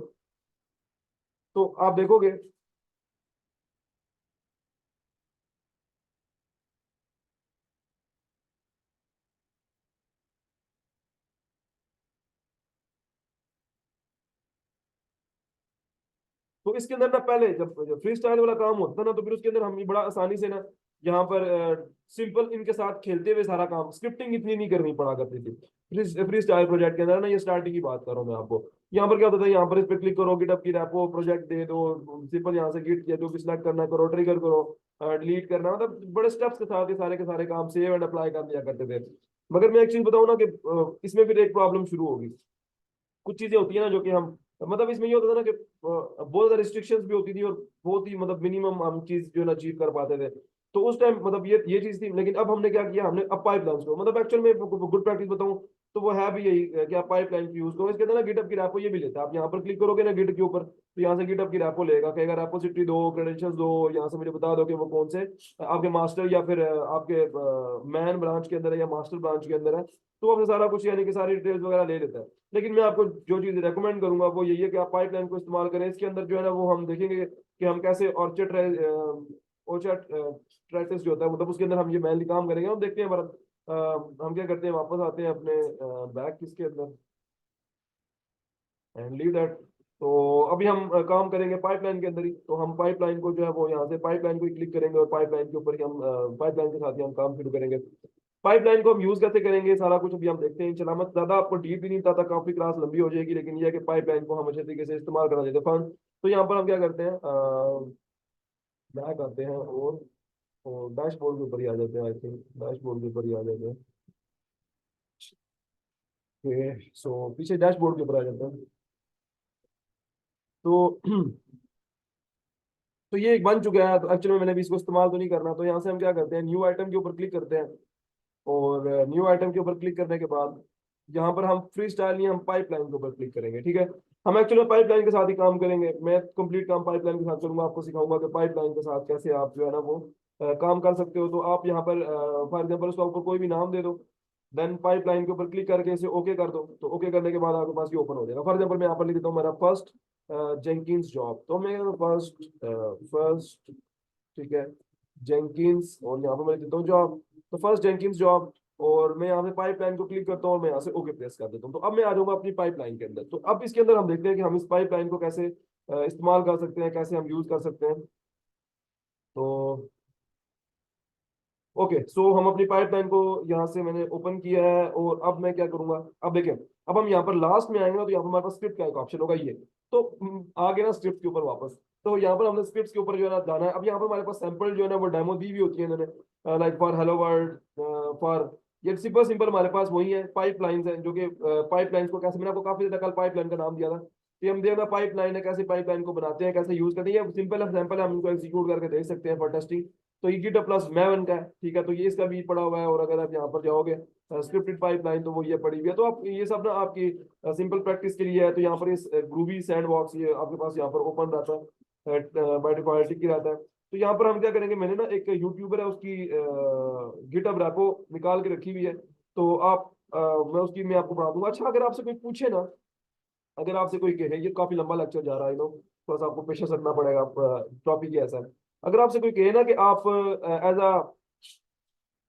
तो आप देखोगे, तो इसके अंदर ना पहले जब फ्री स्टाइल वाला काम होता था ना, तो फिर उसके अंदर हम ये बड़ा आसानी से ना यहाँ पर सिंपल इनके साथ खेलते हुए सारा काम, स्क्रिप्टिंग इतनी नहीं करनी पड़ा करती थी फ्री स्टाइल प्रोजेक्ट के अंदर ना। ये स्टार्टिंग की बात कर रहा हूँ मैं आपको। यहाँ पर क्या होता था, यहाँ पर इस पे क्लिक करो, गिटअप की रेपो प्रोजेक्ट दे दो, सिंपल यहाँ से गिट किया, जो भी सिलेक्ट करना करो, ट्रिगर करो, डिलीट करना, मतलब बड़े स्टेप्स के सारे काम सेव एंड अप्लाई कर दिया करते थे। मगर मैं एक चीज बताऊँ ना कि इसमें फिर एक प्रॉब्लम शुरू होगी। कुछ चीजें होती है ना जो कि हम, मतलब इसमें ये होता था ना कि बहुत ज्यादा रिस्ट्रिक्शंस भी होती थी, और बहुत ही मतलब मिनिमम हम चीज जो है ना अचीव कर पाते थे। तो उस टाइम मतलब ये चीज थी, लेकिन अब हमने क्या किया, हमने अब पाइपलाइंस को, मतलब एक्चुअल में गुड प्रैक्टिस बताऊं तो वो है भी यही कि आप पाइपलाइन की यूज करो। इसके अंदर ना गिटअप की रैपो ये भी लेता है, आप यहाँ पर क्लिक करोगे ना गिट के ऊपर, तो यहाँ से गिटअप की रैपो लेगा, कहेगा रेपोसिटरी दो, क्रेडेंशियल्स दो, यहाँ से मुझे बता दो कि वो कौन से आपके मास्टर या फिर आपके मैन ब्रांच के अंदर है या मास्टर ब्रांच के अंदर है। तो आपसे सारा कुछ यानी कि सारी डिटेल्स वगैरह ले लेता है। लेकिन मैं आपको जो चीज रेकमेंड करूंगा वो यही है कि आप पाइपलाइन को इस्तेमाल करें। इसके अंदर जो है ना वो हम देखेंगे कि हम कैसे ऑर्चर्ड ऑर्चर्ड ट्रेसिस जो होता है, मतलब उसके अंदर हम ये मेनली काम करेंगे। हम देखते हैं भारत, हम क्या करते हैं, वापस आते हैं अपने बैक किसके अंदर, एंड लीव दैट। तो अभी हम काम करेंगे पाइपलाइन के अंदर ही, तो हम पाइपलाइन को जो है वो यहाँ से पाइपलाइन को ही क्लिक करेंगे, और पाइपलाइन के ऊपर ही हम पाइपलाइन के साथ ही हम काम शुरू करेंगे। पाइपलाइन को हम यूज कैसे करेंगे सारा कुछ अभी हम देखते हैं। चला मत ज्यादा आपको डीप भी नहीं था, काफी क्लास लंबी हो जाएगी, लेकिन ये है कि पाइपलाइन को हम अच्छे तरीके से इस्तेमाल करना चाहते हैं फन। तो यहाँ पर हम क्या करते हैं, बैक आते हैं, और डैशबोर्ड के ऊपर ही आ जाते हैं, आई थिंक डैशबोर्ड के ऊपर ही आ जाते हैं। सो पीछे डैशबोर्ड के ऊपर आ जाते हैं। तो तो ये एक बन चुका है, तो एक्चुअली में मैंने भी इसको इस्तेमाल तो नहीं करना। तो यहाँ से हम क्या करते हैं, न्यू आइटम के ऊपर क्लिक करते हैं, और न्यू आइटम के ऊपर क्लिक करने के बाद यहाँ पर हम फ्री स्टाइल नहीं, हम पाइपलाइन के ऊपर क्लिक करेंगे, ठीक है। हम एक्चुअली पाइपलाइन के साथ ही काम करेंगे, मैं कंप्लीट काम पाइपलाइन के साथ करूंगा, आपको सिखाऊंगा कि पाइपलाइन के साथ कैसे आप जो है ना वो काम कर सकते हो। तो आप यहाँ पर फॉर एग्जाम्पल उसका ऊपर कोई भी नाम दे दो, देन पाइपलाइन के ऊपर क्लिक करके इसे ओके कर दो। तो ओके करने के बाद आपके पास ये ओपन हो जाएगा। फॉर एग्जाम्पल मैं यहाँ पर लिख देता हूँ मेरा फर्स्ट जेंकिंस जॉब, तो मैं फर्स्ट फर्स्ट, ठीक है, जेंकिंस, और यहाँ पर मैं लिख देता हूँ जॉब। तो फर्स्ट जेंकिंस जॉब, और मैं यहाँ पे पाइपलाइन को क्लिक करता हूँ, और मैं यहाँ से ओके प्रेस कर देता हूँ। तो अब मैं आ जाऊंगा अपनी पाइपलाइन के अंदर। तो अब इसके अंदर हम देखते हैं कि हम इस पाइपलाइन को कैसे इस्तेमाल कर सकते हैं, कैसे हम यूज कर सकते हैं। तो ओके, सो हम अपनी पाइपलाइन को यहाँ से मैंने ओपन किया है, और अब मैं क्या करूंगा, अब देखें, अब हम यहाँ पर लास्ट में आएंगे ना, तो यहाँ पर हमारे पास स्क्रिप्ट का एक ऑप्शन होगा ये। तो आ गए ना स्क्रिप्ट के ऊपर वापस। तो यहाँ पर हमने स्क्रिप्ट के ऊपर जो है ना जाना है। अब यहाँ पर हमारे पास सैंपल जो है ना वो डेमो दी हुई होती है इन्होंने, like for hello world, for, ये सिंपल सिंपल हमारे पास वही है, पाइपलाइंस है, जो कि पाइपलाइंस को कैसे, मैंने आपको काफी ज्यादा कल पाइपलाइन का नाम दिया था कि हम देखना पाइपलाइन है, कैसे पाइपलाइन को बनाते हैं, कैसे यूज करते हैं। ये सिंपल सैंपल हम इनको एग्जीक्यूट करके देख सकते हैं फॉर टेस्टिंग। तो ये गिटहब प्लस मैवन का है, ठीक है। तो ये इसका भी पड़ा हुआ है, और अगर आप यहाँ पर जाओगे स्क्रिप्टेड पाइपलाइन, तो वो ये पड़ी हुई है। तो आप ये सब ना आपकी सिंपल प्रैक्टिस के लिए है। तो यहाँ पर इस ग्रूवी सैंडबॉक्स ये आपके पास यहाँ पर ओपन रहता है, बाय डिफॉल्ट टिक ही रहता है। तो यहाँ पर हम क्या करेंगे, मैंने ना एक यूट्यूबर है उसकी गिटहब रेपो निकाल के रखी हुई है। तो आप मैं उसकी मैं आपको बना दूंगा। अच्छा, अगर आपसे कोई पूछे ना, अगर आपसे कोई कहे, ये काफी लंबा लेक्चर जा रहा है, लोग थोड़ा सा आपको पेशेंस रखना पड़ेगा, टॉपिक ही ऐसा है। अगर आपसे कोई कहे ना कि आप एज अ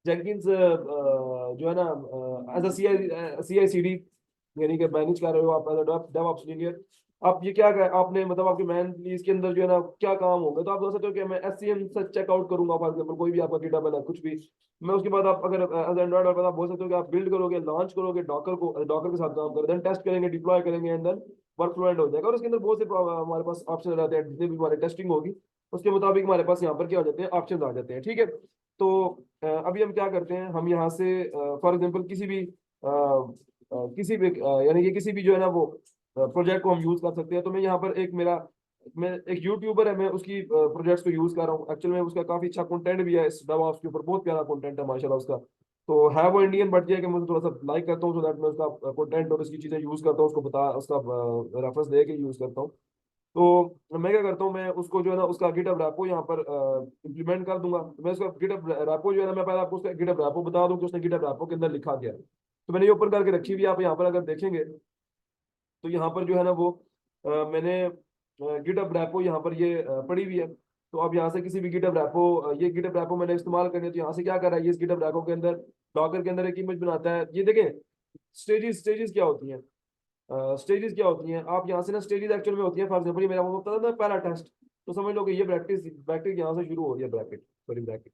जेंकिंस जो है ना as a C I C D यानी कि मैनेज कर रहे हो आप एज अ डेवऑप्स इंजीनियर। आप ये क्या कर आपने मतलब आपके मैन इसके अंदर जो है ना क्या काम होगा, तो आप बता सकते हो कि मैं SCM से चेकआउट करूंगा फॉर एग्जाम्पल, कोई भी आपका गिटहब है कुछ भी। मैं उसके बाद आप अगर एज एंड्रॉइड डेवलपर आप बोल सकते हो कि आप बिल्ड करोगे, लॉन्च करोगे डॉकर को, डॉकर के साथ काम करोगे, देन टेस्ट करेंगे, डिप्लॉय करेंगे, and then workflow end हो जाएगा। और उसके अंदर बहुत से हमारे पास ऑप्शन रहते हैं, जितने भी हमारे टेस्टिंग होगी उसके मुताबिक हमारे पास यहाँ पर क्या हो जाते हैं, ऑप्शन आ जाते हैं। ठीक है, तो अभी हम क्या करते हैं, हम यहाँ से फॉर एग्जाम्पल किसी भी यानी कि किसी भी जो है ना वो प्रोजेक्ट को हम यूज कर सकते हैं। तो मैं यहाँ पर मैं एक यूट्यूबर है, मैं उसकी प्रोजेक्ट्स को यूज कर रहा हूँ। एक्चुअल में उसका काफी अच्छा कंटेंट भी है इस DevOps के ऊपर, बहुत प्यारा कंटेंट है माशाल्लाह उसका। तो है वो इंडियन, बट ये है कि मुझे थोड़ा सा लाइक करता हूँ, सो दैट मैं उसका कंटेंट और उसकी चीजें यूज करता हूँ, उसको बता उसका रेफरेंस दे के यूज करता हूँ। तो मैं क्या करता हूँ, मैं उसको जो है ना उसका गिटहब रैपो यहाँ पर इम्प्लीमेंट कर दूंगा। मैं उसका गिटहब रैपो जो है ना, मैं पहले आपको उसका गिटहब रैपो बता दूं कि उसने गिटहब रैपो के अंदर लिखा गया है। तो मैंने ये ओपन करके रखी हुई है, आप यहाँ पर अगर देखेंगे तो यहाँ पर जो है ना वो मैंने गिटहब रैपो यहाँ पर ये पड़ी हुई है। तो अब यहाँ से किसी भी गिटहब रैपो ये गिटहब रैपो मैंने इस्तेमाल करनी है, तो यहाँ से क्या कर रहा है ये, इस गिटहब रैपो के अंदर डॉकर के अंदर एक इमेज बनाता है। ये देखें स्टेजेस, स्टेजेस क्या होती हैं, स्टेजेस क्या होती हैं, आप यहाँ से ना स्टेजेस एक्चुअल में होती है। फॉर एग्जाम्पल ये मेरा वो बता था पहला टेस्ट, तो समझ लो कि ये ब्रैकेट ब्रैकेट यहाँ से शुरू हो रही है, ब्रैकेट सॉरी ब्रैकेट,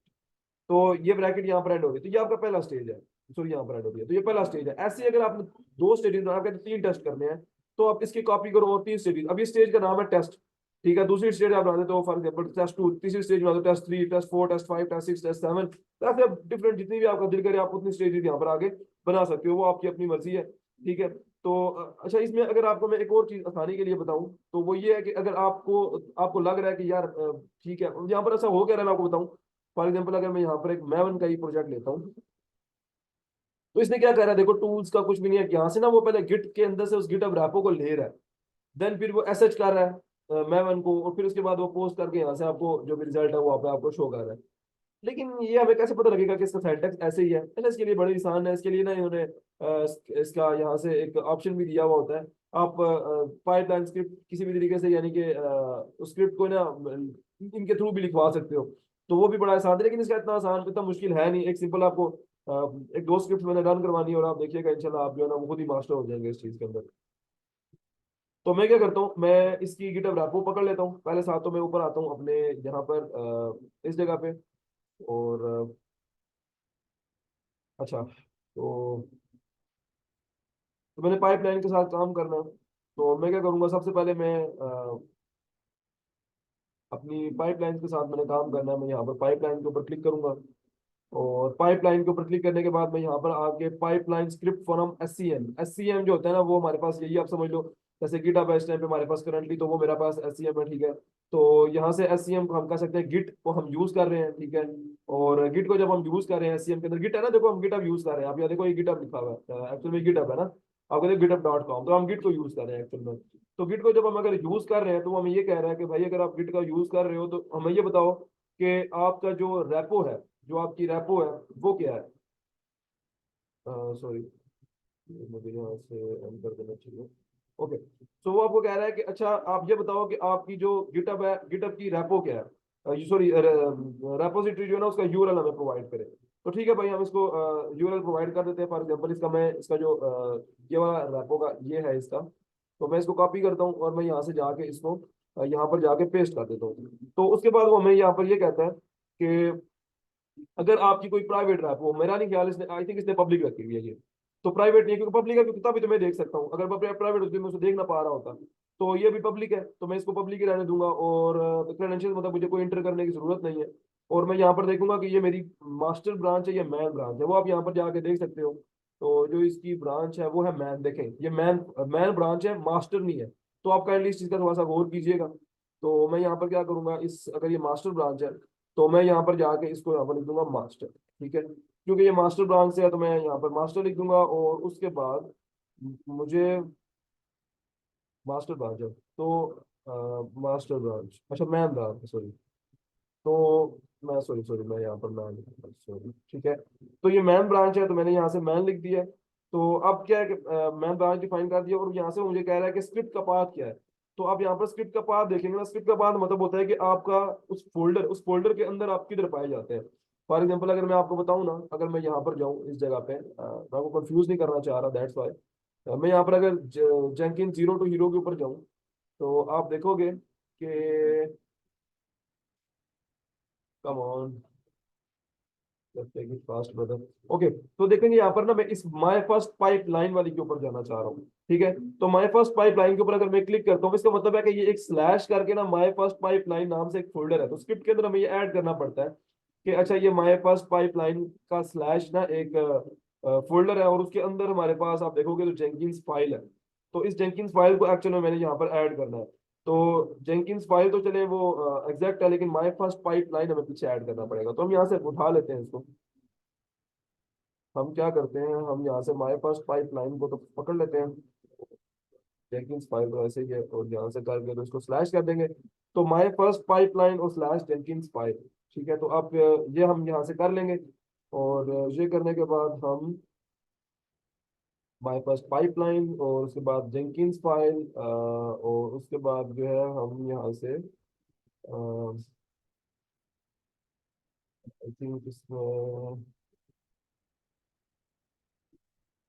तो ये ब्रैकेट यहाँ पर एंड हो रही है, तो ये आपका पहला स्टेज है। सॉरी यहाँ पर एंड हो रही है, तो ये पहला स्टेज है। ऐसे ही अगर आपने दो स्टेजेस आपके 3 टेस्ट करने हैं, तो आप इसकी कॉपी करो और 3 स्टेजेस। अब ये स्टेज का नाम है टेस्ट, ठीक है। दूसरी स्टेज आप बना देते हो फॉर एग्जाम्पल टेस्ट 2, तीसरी स्टेज बना दो test 3, test 4, test 5, test 6, test 7। तो ऐसे डिफरेंट जितनी भी आपका दिल करे आप उतनी स्टेजेस यहाँ पर आगे बना सकते हो, वो आपकी अपनी मर्जी है। ठीक है, तो अच्छा इसमें अगर आपको मैं एक और चीज आसानी के लिए बताऊं, तो वो ये है कि अगर आपको आपको लग रहा है कि यार ठीक है यहाँ पर ऐसा हो क्या रहा है, मैं आपको बताऊं। फॉर एग्जाम्पल अगर मैं यहाँ पर एक मैवन का ही प्रोजेक्ट लेता हूँ, तो इसने क्या कह रहा है, देखो टूल्स का कुछ भी नहीं है, यहाँ से ना वो पहले गिट के अंदर से उस गिटहब रैपो को ले रहा है, देन फिर वो एसएच कर रहा है मैवन को, और फिर उसके बाद वो पोस्ट करके यहाँ से आपको जो भी रिजल्ट है वो आप आपको शो कर रहा है। लेकिन ये हमें कैसे पता लगेगा कि इसका सिंटैक्स ऐसे ही है? पहले इसके लिए बड़ी आसान है, इसके लिए ना इन्होंने इसका यहाँ से एक ऑप्शन भी दिया हुआ होता है। आप पाइपलाइन स्क्रिप्ट किसी भी तरीके से यानी कि उस स्क्रिप्ट को ना इनके थ्रू भी लिखवा सकते हो, तो वो भी बड़ा आसान है। लेकिन इसका इतना आसान इतना मुश्किल है नहीं, एक सिंपल आपको एक दो स्क्रिप्ट मैंने रन करवानी है और आप देखिएगा इंशाल्लाह आप जो है ना वो खुद ही मास्टर हो जाएंगे इस चीज के अंदर। तो मैं क्या करता हूँ, मैं इसकी गिटहब रैपो पकड़ लेता हूँ पहले साथ, तो मैं ऊपर आता हूँ अपने यहाँ पर इस जगह पे। और अच्छा तो मैंने पाइपलाइन के साथ काम करना, तो मैं क्या करूंगा, सबसे पहले मैं अपनी पाइपलाइन के साथ मैंने काम करना है। मैं यहाँ पर पाइपलाइन के ऊपर क्लिक करूंगा, और पाइपलाइन के ऊपर क्लिक करने के बाद मैं यहाँ पर आके पाइपलाइन स्क्रिप्ट फ्रॉम एससीएम जो होता है ना वो हमारे पास यही आप समझ लो, जैसे गिटहब है इस टाइम पे हमारे पास करंटली, तो वो मेरे पास एससीएम है। ठीक है, तो यहाँ से एससीएम को हम कह सकते हैं गिट को हम यूज कर रहे हैं। ठीक है, और गिट को जब हम यूज कर रहे हैं एससीएम के अंदर, गिट है ना, देखो हम गिटहब यूज कर रहे हैं, आप यहाँ देखो ये गिटहब लिखा हुआ है, एक्चुअल में गिटहब है ना, आप कहते गिटहब.com, तो हम गिट को यूज कर रहे हैं एक्चुअल में। तो गिट को जब हम अगर यूज कर रहे हैं, तो वो हमें ये कह रहा है कि भाई अगर आप गिट का यूज कर रहे हो तो हमें ये बताओ कि आपका जो रेपो है, जो आपकी रेपो है वो क्या है। सॉरी, मुझे यहाँ से एंड कर देना चाहिए। ओके, तो वो आपको कह रहा है कि अच्छा आप ये बताओ कि आपकी जो गिटहब है, गिटहब की रेपो क्या है, सॉरी रेपोजिटरी जो है ना उसका यूआरएल हमें प्रोवाइड करे। तो ठीक है भाई, हम इसको यूआरएल प्रोवाइड कर देते हैं। फॉर एग्जांपल इसका मैं इसका जो ये वाला रेपो का ये है इसका, तो मैं इसको कॉपी करता हूँ और मैं यहाँ से जाके इसको यहाँ पर जाके पेस्ट कर देता हूँ। तो उसके बाद वो हमें यहाँ पर ये कहता है कि अगर आपकी कोई प्राइवेट रैप हो, मेरा नहीं ख्याल, इसने आई थिंक इसने पब्लिक रखी हुई है ये, तो प्राइवेट नहीं है क्योंकि पब्लिक है, क्योंकि तभी तो मैं देख सकता हूँ। अगर प्राइवेट होती मैं उसे देख ना पा रहा होता, तो ये भी पब्लिक है, तो मैं इसको पब्लिक ही रहने दूंगा। और क्रेडेंशियल मतलब मुझे कोई एंटर करने की जरूरत नहीं है। और मैं यहाँ पर देखूंगा कि ये मेरी मास्टर ब्रांच है या मैन ब्रांच है, वो आप यहाँ पर जाके देख सकते हो। तो जो इसकी ब्रांच है वो है मैन, देखें ये मैन मैन ब्रांच है, मास्टर नहीं है। तो आप काइंडली इस चीज का थोड़ा सा गौर कीजिएगा। तो मैं यहाँ पर क्या करूंगा, इस अगर ये मास्टर ब्रांच है तो मैं यहाँ पर जाके इसको यहाँ पर लिख दूंगा मास्टर। ठीक है, क्योंकि ये मास्टर ब्रांच से है तो मैं यहाँ पर मास्टर लिख दूंगा। और उसके बाद मुझे मास्टर ब्रांच है तो मास्टर ब्रांच, अच्छा मैन ब्रांच सॉरी, तो मैं सॉरी सॉरी मैं यहाँ पर मैन, सॉरी ठीक है। तो ये मैन ब्रांच है तो मैंने यहाँ से मैन लिख दिया है। तो अब क्या है कि मैन ब्रांच डिफाइन कर दिया, और यहाँ से मुझे कह रहा है कि स्क्रिप्ट का पाथ क्या है। तो आप यहाँ पर स्क्रिप्ट का पाथ देखेंगे ना, स्क्रिप्ट का पाथ मतलब होता है कि आपका उस फोल्डर के अंदर आप किधर पाए जाते हैं। फॉर एग्जाम्पल अगर मैं आपको बताऊं ना, अगर मैं यहाँ पर जाऊँ इस जगह पे, मैं आपको कंफ्यूज नहीं करना चाह रहा, दैट्स वाई। मैं यहाँ पर अगर जेंकिन जीरो टू हीरो के ऊपर जाऊँ तो आप देखोगे कि come on fast brother. Okay, तो देखेंगे यहाँ पर ना, मैं is my first pipe line वाली के ऊपर जाना चाह रहा हूँ। ठीक है, तो माय फर्स्ट पाइप लाइन के ऊपर अगर मैं क्लिक करता हूँ, इसका मतलब है कि ये एक स्लैश करके ना माय फर्स्ट पाइप लाइन नाम से एक फोल्डर है, तो स्क्रिप्ट के अंदर हमें ये ऐड करना पड़ता है कि अच्छा ये माय फर्स्ट पाइप लाइन का स्लैश ना एक फोल्डर है, और उसके अंदर हमारे पास आप देखोगे तो जेंकिन्स फाइल है। तो इस जेंकिन्स फाइल को एक्चुअली में मैंने यहाँ पर ऐड करना है। तो जेंकिन्स फाइल तो चले वो एग्जैक्ट है, लेकिन माय फर्स्ट पाइप लाइन हमें पीछे ऐड करना पड़ेगा। तो हम यहाँ से उठा लेते हैं इसको। हम क्या करते हैं, हम यहाँ से माय फर्स्ट पाइप लाइन को तो पकड़ लेते हैं, जेंकिन्स फाइल तो ऐसे ही है, और यहाँ से करके तो इसको स्लैश कर देंगे। तो माय फर्स्ट पाइप लाइन और स्लैश जेंकिन्स फाइल। ठीक है, तो अब ये हम यहाँ से कर लेंगे, और ये करने के बाद हम माय फर्स्ट पाइप लाइन और उसके बाद जेंकिन्स फाइल, और उसके बाद जो है हम यहाँ से आई थिंक इसमें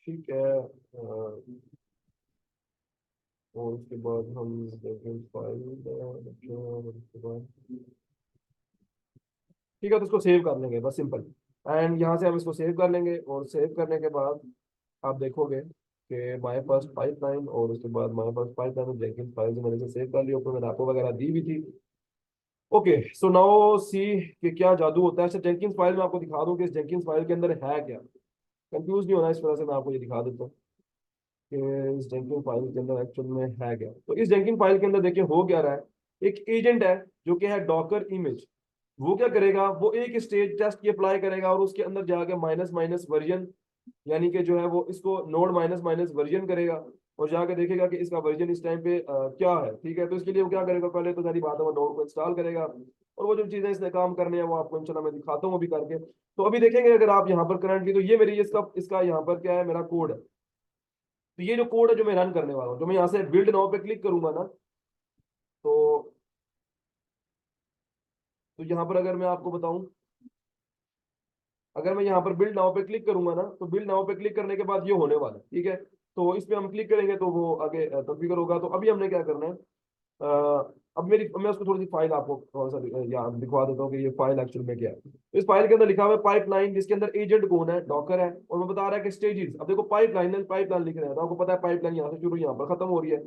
ठीक है, और उसके बाद हम जेंकिन्स फाइल, उसके बाद ठीक है, तो इसको सेव कर लेंगे बस, सिंपल। एंड यहाँ से हम इसको सेव कर लेंगे, और सेव करने के बाद आप देखोगे कि माय फर्स्ट पाइपलाइन और उसके बाद माय फर्स्ट पाइपलाइन और जेंकिन्स फाइल जो मैंने से सेव कर लिया, ऊपर मैंने आपको वगैरह दी भी थी। ओके, सो नाउ सी कि क्या जादू होता है। अच्छा, जेंकिन्स फाइल में आपको दिखा दूं कि इस जेंकिन्स फाइल के अंदर है क्या। कंफ्यूज नहीं होना, इस तरह से मैं आपको ये दिखा देता हूँ कि इस जेंकिन फाइल के अंदर एक्चुअल में है क्या। तो इस जेंकिन फाइल के अंदर देखिए हो क्या रहा है, एक एजेंट है जो कि है डॉकर इमेज। वो क्या करेगा, वो एक स्टेज टेस्ट की अप्लाई करेगा, और उसके अंदर जाके माइनस माइनस वर्जन, यानी कि जो है वो इसको नोड माइनस माइनस वर्जन करेगा, और जाके देखेगा कि इसका वर्जन इस टाइम पे क्या है। ठीक है, तो इसके लिए वो क्या करेगा, पहले तो सारी बात है वो नोड को इंस्टॉल करेगा, और वो जो चीजें इसने काम करने हैं वो आपको इंशाल्लाह मैं दिखाता हूँ अभी करके। तो अभी देखेंगे अगर आप यहाँ पर करंटली, तो ये मेरी इसका इसका यहाँ पर क्या है, मेरा कोड है। तो ये जो कोड है जो मैं रन करने वाला हूँ, जो मैं यहाँ से बिल्ड नाउ पे क्लिक करूंगा ना, तो यहाँ पर अगर मैं आपको बताऊं, अगर मैं यहाँ पर बिल्ड नाउ पे क्लिक करूंगा ना, तो बिल्ड नाउ पे क्लिक करने के बाद ये होने वाला है। ठीक है, तो इस पे हम क्लिक करेंगे तो वो आगे कॉन्फ़िगर होगा। तो अभी हमने क्या करना है, अब मैं उसको थोड़ी सी फाइल आपको थोड़ा सा यहाँ दिखवा देता हूँ कि ये फाइल एक्चुअल में क्या है। तो इस फाइल के अंदर लिखा हुआ है पाइपलाइन, जिसके अंदर एजेंट कौन है, डॉकर है, और मैं बता रहा है कि स्टेजेस। अब देखो पाइपलाइन पाइपलाइन लिख रहे हैं, तो आपको पता है पाइपलाइन यहाँ से शुरू यहाँ पर खत्म हो रही है।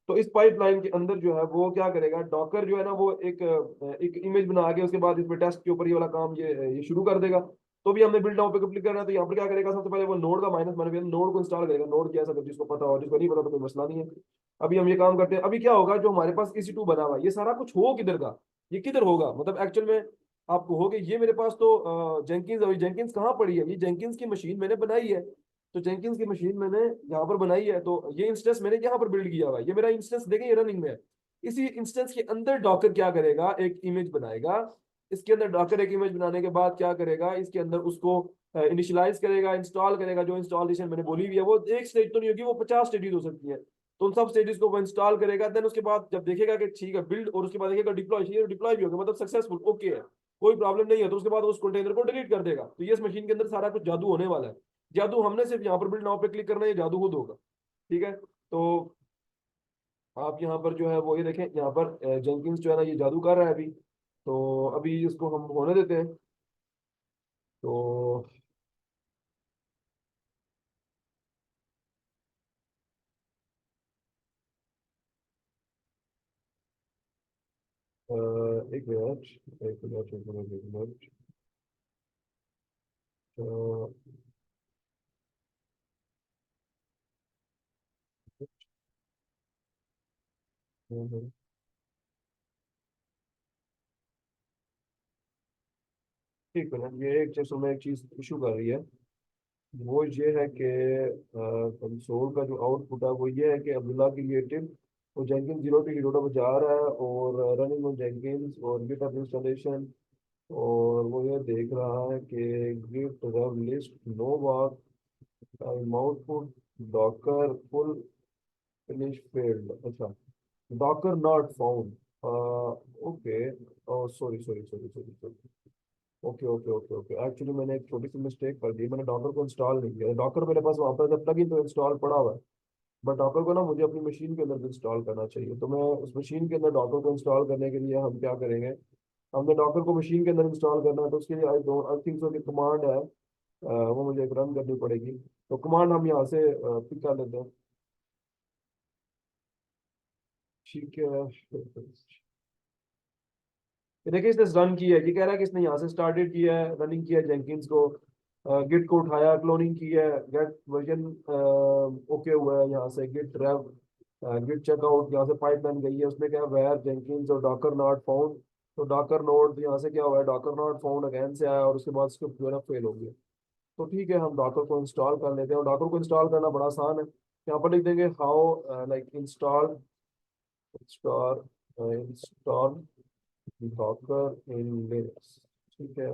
तो इस पाइपलाइन के अंदर जो है वो क्या करेगा, डॉकर जो है ना वो एक इमेज बना के उसके बाद इसमें टेस्ट के ऊपर ये वाला काम ये शुरू कर देगा। तो भी हमने बिल्ड नाउ पे क्लिक करना है, तो यहाँ पर क्या करेगा, सबसे पहले वो नोड का माइनस माइनस नोड को इंस्टॉल करेगा। नोड क्या है, जिसको पता हो, जिसको नहीं पता तो कोई मसला नहीं है। अभी हम ये काम करते हैं। अभी क्या होगा, जो हमारे पास EC2 बना हुआ है, ये सारा कुछ हो किधर का, ये किधर होगा, मतलब एक्चुअल में आपको हो गए, ये मेरे पास तो जेंकिंस, अभी जेंकिंस कहाँ पड़ी है, ये जेंकिंस की मशीन मैंने बनाई है। तो जेंकिंस की मशीन मैंने यहाँ पर बनाई है, तो ये इंस्टेंस मैंने यहाँ पर बिल्ड किया हुआ है। ये मेरा इंस्टेंस देखें, ये रनिंग में है। इसी इंस्टेंस के अंदर डॉकर क्या करेगा, एक इमेज बनाएगा। इसके अंदर डॉकर एक इमेज बनाने के बाद क्या करेगा, इसके अंदर उसको इनिशियलाइज करेगा, इंस्टॉल करेगा। जो इंस्टॉलेशन मैंने बोली हुई है वो एक स्टेज तो नहीं होगी, वो 50 स्टेजेस हो सकती है। तो उन सब स्टेजेस को वो इंस्टॉल करेगा। देन उसके बाद जब देखेगा कि ठीक है बिल्ड, और उसके बाद देखेगा डिप्लॉय चाहिए, डिप्लॉय भी होगा, मतलब सक्सेसफुल, ओके है, कोई प्रॉब्लम नहीं है, तो उसके बाद उस कंटेनर को डिलीट कर देगा। तो ये इस मशीन के अंदर सारा कुछ जादू होने वाला है। जादू हमने सिर्फ यहाँ पर बिल्ड नाउ पे क्लिक करना है, ये जादू खुद होगा। ठीक है, तो आप यहाँ पर जो है वो ये देखें, यहाँ पर जेंकिंस जो है ना ये जादू कर रहा है अभी। तो अभी इसको हम होने देते हैं। तो एक मिनट, एक मिनट, एक मिनट, एक मिनट। तो, ठीक है ना, ये एक जैसे मैं एक चीज इशू कर रही है, वो ये है कि कंसोल का जो आउटपुट है वो ये है कि अब्दुल्ला क्रिएटिव वो जेंकिन जीरो टू हीरो बजा रहा है, और रनिंग ऑन जेंकिन्स और गिटहब इंस्टॉलेशन, और वो ये देख रहा है कि git rev list no walk time output Docker full finish failed. अच्छा, Docker not found, okay, sorry sorry sorry sorry sorry, okay okay okay okay, actually मैंने एक छोटी सी मिस्टेक कर दी, मैंने डॉकर को इंस्टॉल नहीं किया। डॉकर मेरे पास वहाँ पर जब प्लगइन तो इंस्टॉल पड़ा हुआ है, बट डॉकर को ना मुझे अपनी मशीन के अंदर इंस्टॉल करना चाहिए। तो मैं उस मशीन के अंदर डॉकर को इंस्टॉल करने के लिए हम क्या करेंगे, हमने डॉकर को मशीन के अंदर इंस्टॉल करना है, तो उसके लिए आई थिंक सो की कमांड है, वो मुझे एक रन करनी पड़ेगी। तो कमांड हम यहाँ से पिक कर लेते हैं। ठीक है, ये देखिए इसने रन किया है, ये कह रहा है कि इसने यहाँ से स्टार्टेड किया है, रनिंग किया है जेंकिन्स को, गिट को उठाया, क्लोनिंग की है, गेट वर्जन ओके हुआ है, यहाँ से गिट रेव, गिट चेकआउट, यहाँ से पाइपलाइन गई है, उसने क्या वेयर जेंकिन्स और डॉकर नॉट फाउंड। तो डॉकर नोड यहाँ से क्या हुआ है, डॉकर नॉट फाउंड अगेन से आया और उसके बाद स्क्रिप्ट जो है ना फेल हो गया। तो ठीक है, हम डॉकर को इंस्टॉल कर लेते हैं, और डॉकर को इंस्टॉल करना बड़ा आसान है। यहाँ पर लिख देंगे how like install install install Docker in Linux. ठीक है,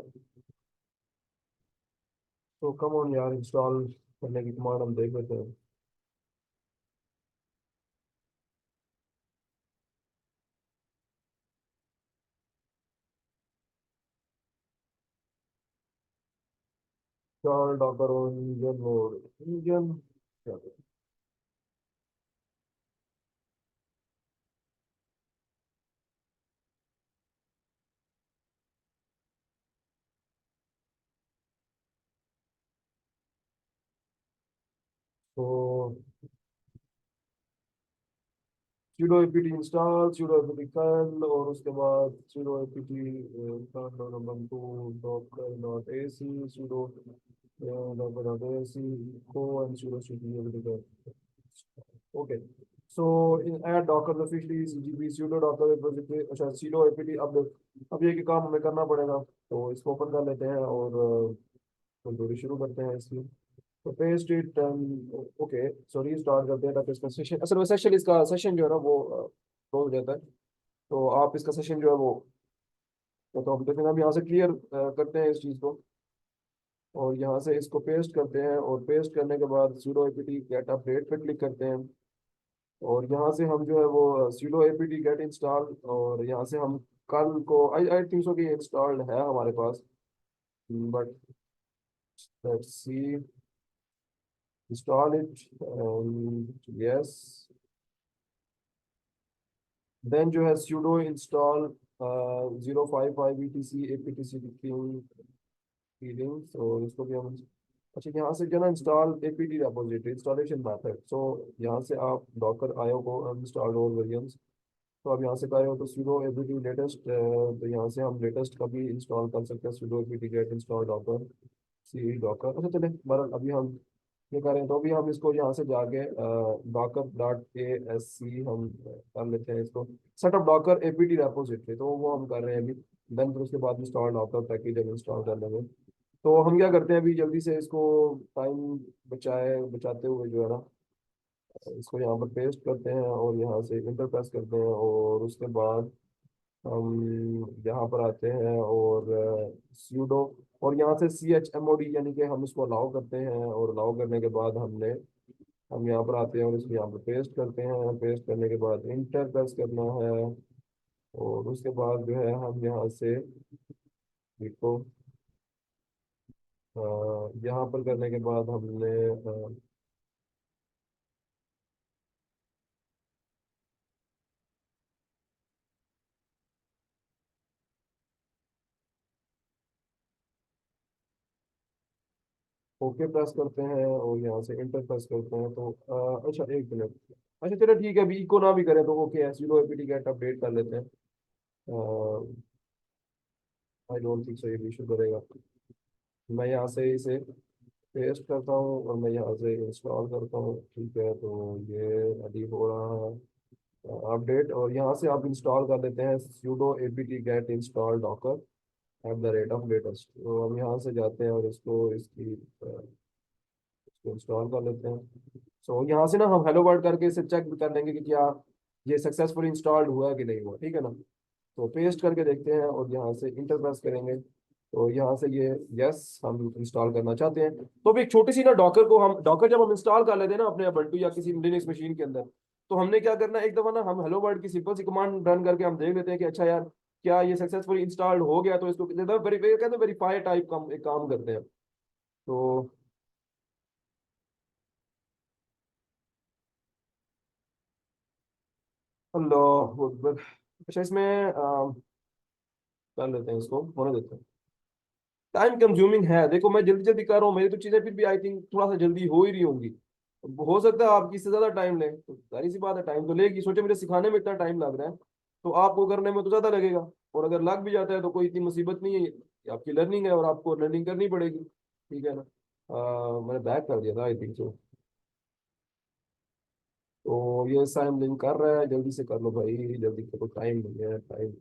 तो कम ऑन यार, इंस्टॉल करने की कमांड हम देख लेते हैं। Install Docker on engine mode, engine तो sudo apt install sudo apt curl, और उसके बाद sudo apt ubuntu docker not ac sudo docker not ac co and sudo cd apt। Okay, so in add Docker officially cgp sudo docker repository, अच्छा sudo apt। अब ये कि काम हमें करना पड़ेगा, तो इसको ओपन कर लेते हैं और मंजूरी शुरू करते हैं इसकी। तो paste it, okay, so restart करते हैं ताकि इसका सेशन, असल में सेशन, इसका सेशन जो है ना वो क्लोज हो जाता है। तो आप इसका सेशन जो है वो, तो हम देखें, हम यहाँ से क्लियर करते हैं इस चीज़ को, और यहाँ से इसको पेस्ट करते हैं, और पेस्ट करने के बाद sudo apt get update पे क्लिक करते हैं, और यहाँ से हम जो है वो sudo apt get install, और यहाँ से हम कल को आई थिंक सो कि इंस्टॉल्ड है हमारे पास, but let's see, install it, yes, then जो है sudo install 055 etc aptc feeling, तो इसको भी हम, अच्छा यहाँ से जो ना install APT repository installation method, so यहाँ से आप डॉकर आयो को इंस्टॉल और वेरिएंट्स, तो अब यहाँ से करें तो sudo apt लेटेस्ट, तो यहाँ से हम लेटेस्ट का भी इंस्टॉल कर सकते हैं, sudo apt get install Docker C Docker. अच्छा चले, बहरहाल अभी हम ये करें, तो अभी हम इसको यहाँ से जाके docker dot A S C हम कर लेते हैं इसको, सेटअप डॉकर एपीटी रेपोजिटरी, तो वो हम कर रहे हैं अभी। देन फिर उसके बाद इंस्टॉल डॉकर पैकेज हम इंस्टॉल कर लेंगे। तो हम क्या करते हैं अभी जल्दी से इसको, टाइम बचाते हुए जो है ना, इसको यहाँ पर पेस्ट करते हैं और यहाँ से इंटर प्रेस करते हैं, और उसके बाद हम यहाँ पर आते हैं और सूडो, और यहाँ से chmod यानी कि हम इसको अलाउ करते हैं, और अलाउ करने के बाद हम यहाँ पर आते हैं और इसको यहाँ पर पेस्ट करते हैं, पेस्ट करने के बाद इंटर प्रेस करना है, और उसके बाद जो है हम यहाँ से देखो, यहाँ पर करने के बाद हमने ओके प्रेस करते हैं, और यहाँ से इंटर प्रेस करते हैं, तो अच्छा एक मिनट, अच्छा चलो ठीक है, अभी इको ना भी करें तो ओके है, sudo apt get अपडेट कर लेते हैं। आई डोंट थिंक सो ये भी इशू करेगा। मैं यहाँ से इसे पेस्ट करता हूँ और मैं यहाँ से इंस्टॉल करता हूँ, ठीक है, तो ये अभी हो रहा है अपडेट, और यहाँ से आप इंस्टॉल कर लेते हैं sudo apt get install docker @ latest। तो हम यहाँ से जाते हैं और इसको इंस्टॉल कर लेते हैं। सो यहाँ से ना हम हेलो वर्ल्ड करके इसे चेक भी कर लेंगे कि क्या ये सक्सेसफुल इंस्टॉल्ड हुआ है कि नहीं हुआ, ठीक है ना। तो पेस्ट करके देखते हैं और यहाँ से इंटर प्रेस करेंगे, तो यहाँ से ये यस हम इंस्टॉल करना चाहते हैं। तो भी एक छोटी सी ना डॉकर को, हम डॉकर जब हम इंस्टॉल कर लेते हैं ना अपने ubuntu या किसी लिनक्स मशीन के अंदर, तो हमने क्या करना है, एक दफा ना हम हेलो वर्ल्ड की सिंपल सी कमांड रन करके हम देख लेते हैं कि अच्छा यार क्या ये सक्सेसफुली इंस्टॉल्ड हो गया, तो इसको वेरीफाई कहते हैं, वेरीफाई टाइप का एक काम करते हैं। तो अल्लाह अकबर। अच्छा इसमें कर लेते हैं, इसको होने देते हैं। टाइम कंज्यूमिंग है, देखो मैं जल्दी जल्दी कर रहा हूँ, मेरी तो चीजें फिर भी आई थिंक थोड़ा सा जल्दी हो ही रही होंगी। हो सकता है आपकी इससे ज्यादा टाइम ले, तो जाहिर सी बात है टाइम तो लेगी। सोचे मेरे सिखाने में इतना टाइम लग रहा है, तो आपको करने में तो ज्यादा लगेगा। और अगर लग भी जाता है तो कोई इतनी मुसीबत नहीं है, ये आपकी लर्निंग है और आपको लर्निंग करनी पड़ेगी, ठीक है ना। मैंने बैक कर दिया था आई थिंक सो। तो ये साइन लिंक कर रहा है, जल्दी से कर लो भाई, जल्दी करो, टाइम नहीं है, टाइम।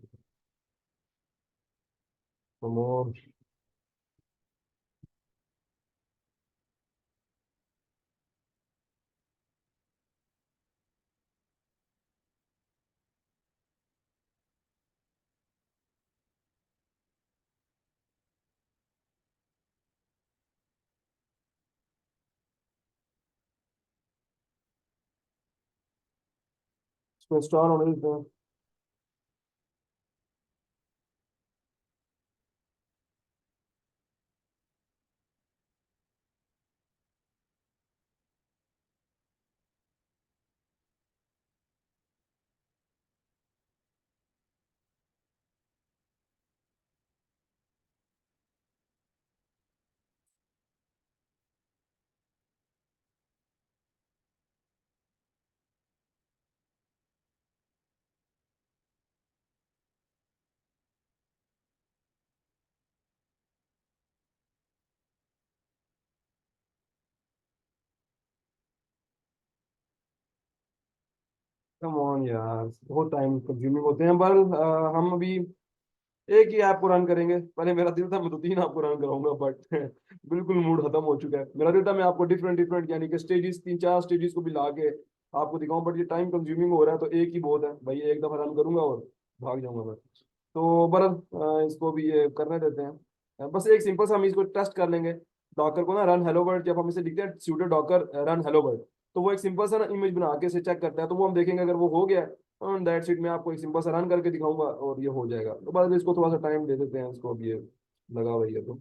इसको इंस्टॉल होने देते हैं। कम ऑन यार, बहुत टाइम कंज्यूमिंग होते हैं, पर हम अभी एक ही ऐप को रन करेंगे। पहले मेरा दिल था मैं तो 3 आपको रन कराऊंगा, बट बिल्कुल मूड खत्म हो चुका है। मेरा दिल था मैं आपको डिफरेंट डिफरेंट यानी कि स्टेजेस, 3 4 स्टेजेस को भी ला के आपको दिखाऊं, बट ये टाइम कंज्यूमिंग हो रहा है, तो एक ही बहुत है भाई, एक दफा रन करूंगा और भाग जाऊंगा मैं। तो बरं इसको भी ये करने देते हैं। बस एक सिंपल सा हम इसको टेस्ट कर लेंगे। डॉकर को ना रन हेलो वर्ल्ड, जब हम इसे लिखते हैं sudo Docker run hello world, तो वो एक सिंपल सा ना इमेज बना के इसे चेक करता है, तो वो हम देखेंगे अगर वो हो गया ऑन दैट सीट में आपको एक सिंपल सा रन करके दिखाऊंगा और ये हो जाएगा। तो बस इसको थोड़ा सा टाइम दे देते हैं इसको, अब ये लगा हुआ ही है तो।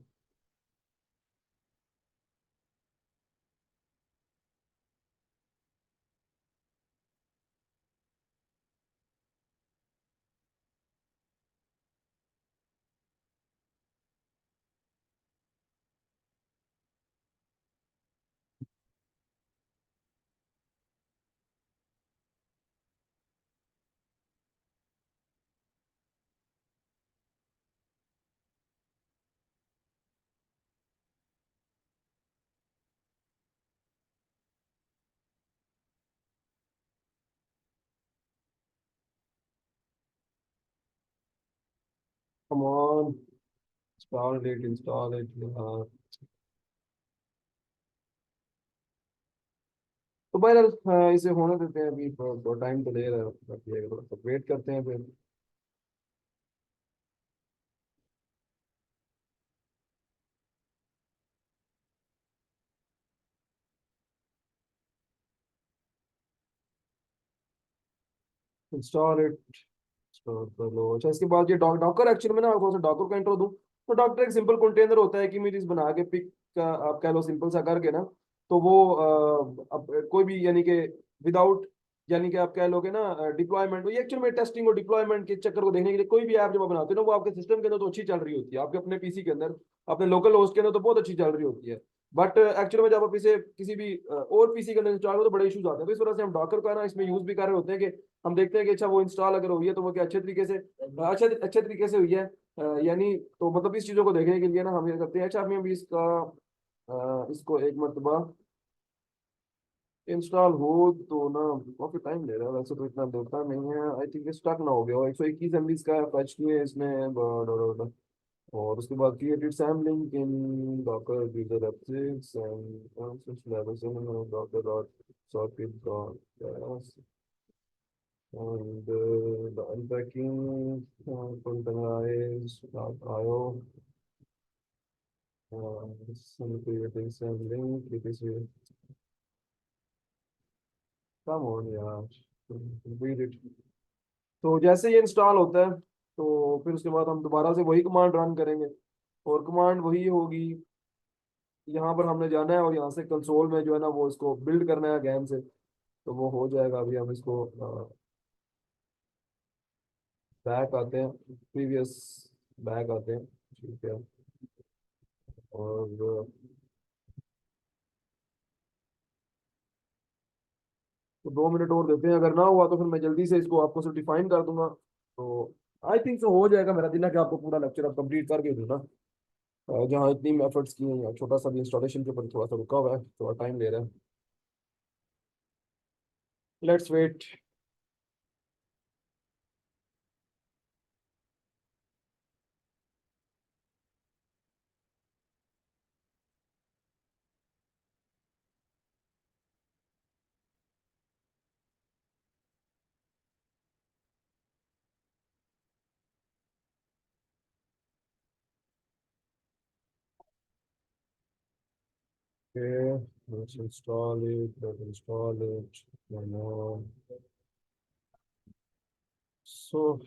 Come on, install it. हाँ, तो भाई इसे होने देते हैं अभी, टाइम तो ले रहा है, बाकी थोड़ा सा वेट करते हैं फिर। इंस्टॉल इट, कर लो। अच्छा इसके बाद ये डॉकर एक्चुअली में ना थोड़ा सा डॉकर का इंट्रो दूं, तो डॉकर एक सिंपल कंटेनर होता है कि इमेजेस बना के पिक का आप कह लो सिंपल सा करके ना, तो वो अब कोई भी यानी कि विदाउट, यानी कि आप कह लोगे ना डिप्लॉयमेंट, ये एक्चुअल में टेस्टिंग और डिप्लॉयमेंट के चक्कर को देखने के लिए कोई भी ऐप जब आप बनाते हो ना, वो आपके सिस्टम के अंदर तो अच्छी चल रही होती है, आपके अपने पीसी के अंदर, अपने लोकल होस्ट के अंदर तो बहुत अच्छी चल रही होती है। बट एक्चुअली में जब आप इसे किसी भी और पीसी के अंदर इंस्टॉल करो तो बड़े इशूज आते हैं। तो इस वजह से हम डॉकर का ना इसमें यूज भी कर रहे होते हैं कि हम देखते हैं कि अच्छा वो इंस्टॉल अगर हुई है तो वो क्या अच्छे तरीके से, अच्छे तरीके से हुई है, यानी तो मतलब इस चीज़ों को देखने के लिए ना हम ये करते हैं। अच्छा अभी अभी इसका इसको एक मरतबा इंस्टॉल हो तो ना काफी टाइम ले रहा है, वैसे तो इतना देता नहीं है। आई थिंक स्टक ना हो गया हो, 121 MB का फैच किए इसने, और उसके बाद created sampling in Docker user एप्सिस and levels in Docker dot socket dot and the unpacking containerize IO some creating some link etc. Come on यार, read it। तो जैसे ये इंस्टॉल होता है तो फिर उसके बाद हम दोबारा से वही कमांड रन करेंगे, और कमांड वही होगी। यहाँ पर हमने जाना है और यहाँ से कंसोल में जो है ना वो इसको बिल्ड करना है अगेन से, तो वो हो जाएगा। अभी हम इसको बैक आते हैं, प्रीवियस बैक आते हैं, ठीक है। और तो 2 मिनट और देते हैं, अगर ना हुआ तो फिर मैं जल्दी से इसको आपको सिर्फ डिफाइन कर दूंगा। तो आई थिंक सो हो जाएगा। मेरा दिन है कि आपको पूरा लेक्चर अब कंप्लीट करके दूँ ना। जहाँ इतनी एफर्ट्स किए हैं, छोटा सा भी इंस्टॉलेशन के ऊपर थोड़ा सा रुका हुआ है, थोड़ा टाइम ले रहा है। Let's wait. Okay, let's install it, let's install it. No. So,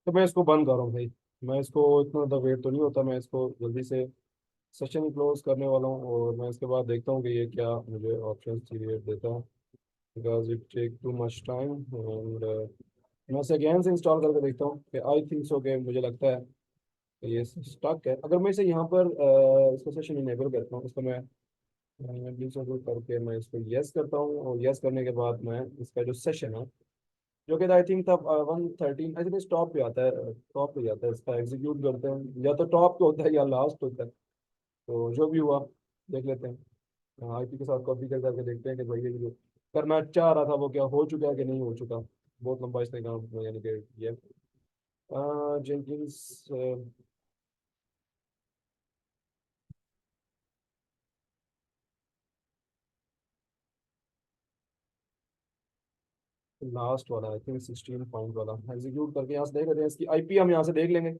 मैं इसको बंद कर रहा हूँ भाई। मैं इसको इतना ज़्यादा वेट तो नहीं होता, मैं इसको जल्दी से सेशन क्लोज करने वाला हूँ, और मैं इसके बाद देखता हूँ कि ये क्या मुझे ऑप्शन क्रिएट देता है। Because it take too much time. And मैं इसे अगेन से इंस्टॉल करके देखता हूँ कि आई थिंक सो के मुझे लगता है कि ये स्टक है। अगर मैं इसे यहाँ पर इसको सेशन इनेबल करता हूँ, इसको मैं डिसेबल करके मैं इसको यस करता हूँ, और यस करने के बाद मैं इसका जो सेशन है, जो कि आई थिंक तब 113 आई थिंक टॉप पे आता है, टॉप पे जाता है, इसका एग्जीक्यूट करते हैं, या तो टॉप पे होता है या लास्ट होता है। तो जो भी हुआ देख लेते हैं, आईपी के साथ कॉपी कर करके देखते हैं कि भाई ये जो करना चाह रहा था वो क्या हो चुका है कि नहीं हो चुका। बहुत लंबा इसने काम यानी कि ये जेंकिंस लास्ट वाला, आई थिंक 16 पॉइंट वाला एग्जीक्यूट करके यहाँ से देख लेते हैं। इसकी आईपी हम यहाँ से देख लेंगे।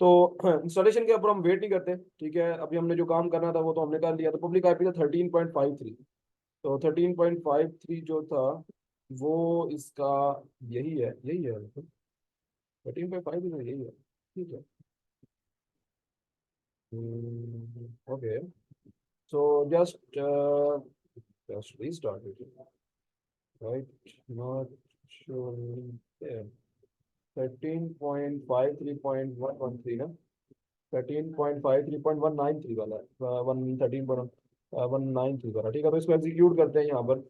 तो इंस्टॉलेशन के ऊपर हम वेट नहीं करते, ठीक है। अभी हमने जो काम करना था वो तो हमने कर लिया। तो पब्लिक आईपी था 13.53। तो 13.53 जो था वो इसका यही है, यही है। 13.5 यही है, ठीक है। Okay, so just restart it, right? Not showing there. 13.53.113 ना, 13.53.193 वाला है, 113.193 वाला, ठीक है। तो इसको एग्जीक्यूट करते हैं यहाँ पर,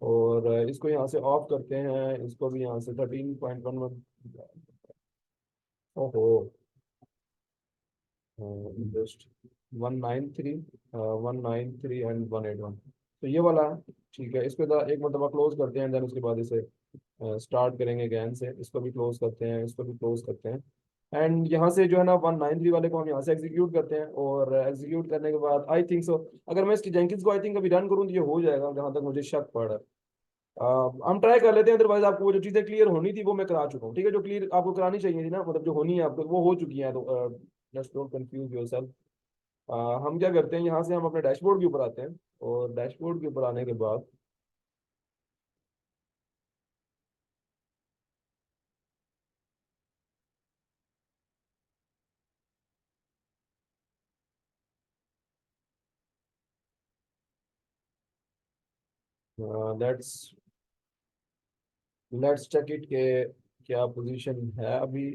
और इसको यहाँ से ऑफ करते हैं, इसको भी यहाँ से 13.11। ओहो, जस्ट 193, 193 एंड 181। तो ये वाला है, ठीक है। इसको एक मरतबा क्लोज करते हैं, देन उसके बाद इसे स्टार्ट करेंगे अगैन से। इसको भी क्लोज करते हैं, इसको भी क्लोज करते हैं। एंड यहाँ से जो है ना 193 वाले को हम यहाँ से एग्जीक्यूट करते हैं, और एग्जीक्यूट करने के बाद आई थिंक सो अगर मैं इसकी जेंकिंस को आई थिंक अभी रन करूँ तो ये हो जाएगा, जहाँ तक मुझे शक पड़ रहा है। हम ट्राई कर लेते हैं। अदरवाइज आपको वो जो चीज़ें क्लियर होनी थी वो मैं करा चुका हूँ, ठीक है। जो क्लियर आपको करानी चाहिए थी ना, मतलब जो होनी है आपको वो हो चुकी है। तो जस्ट डोंट कंफ्यूज योरसेल्फ। हम क्या करते हैं, यहाँ से हम अपने डैशबोर्ड के ऊपर आते हैं, और डैशबोर्ड के ऊपर आने के बाद लेट्स लेट्स चेक इट के क्या पोजीशन है अभी।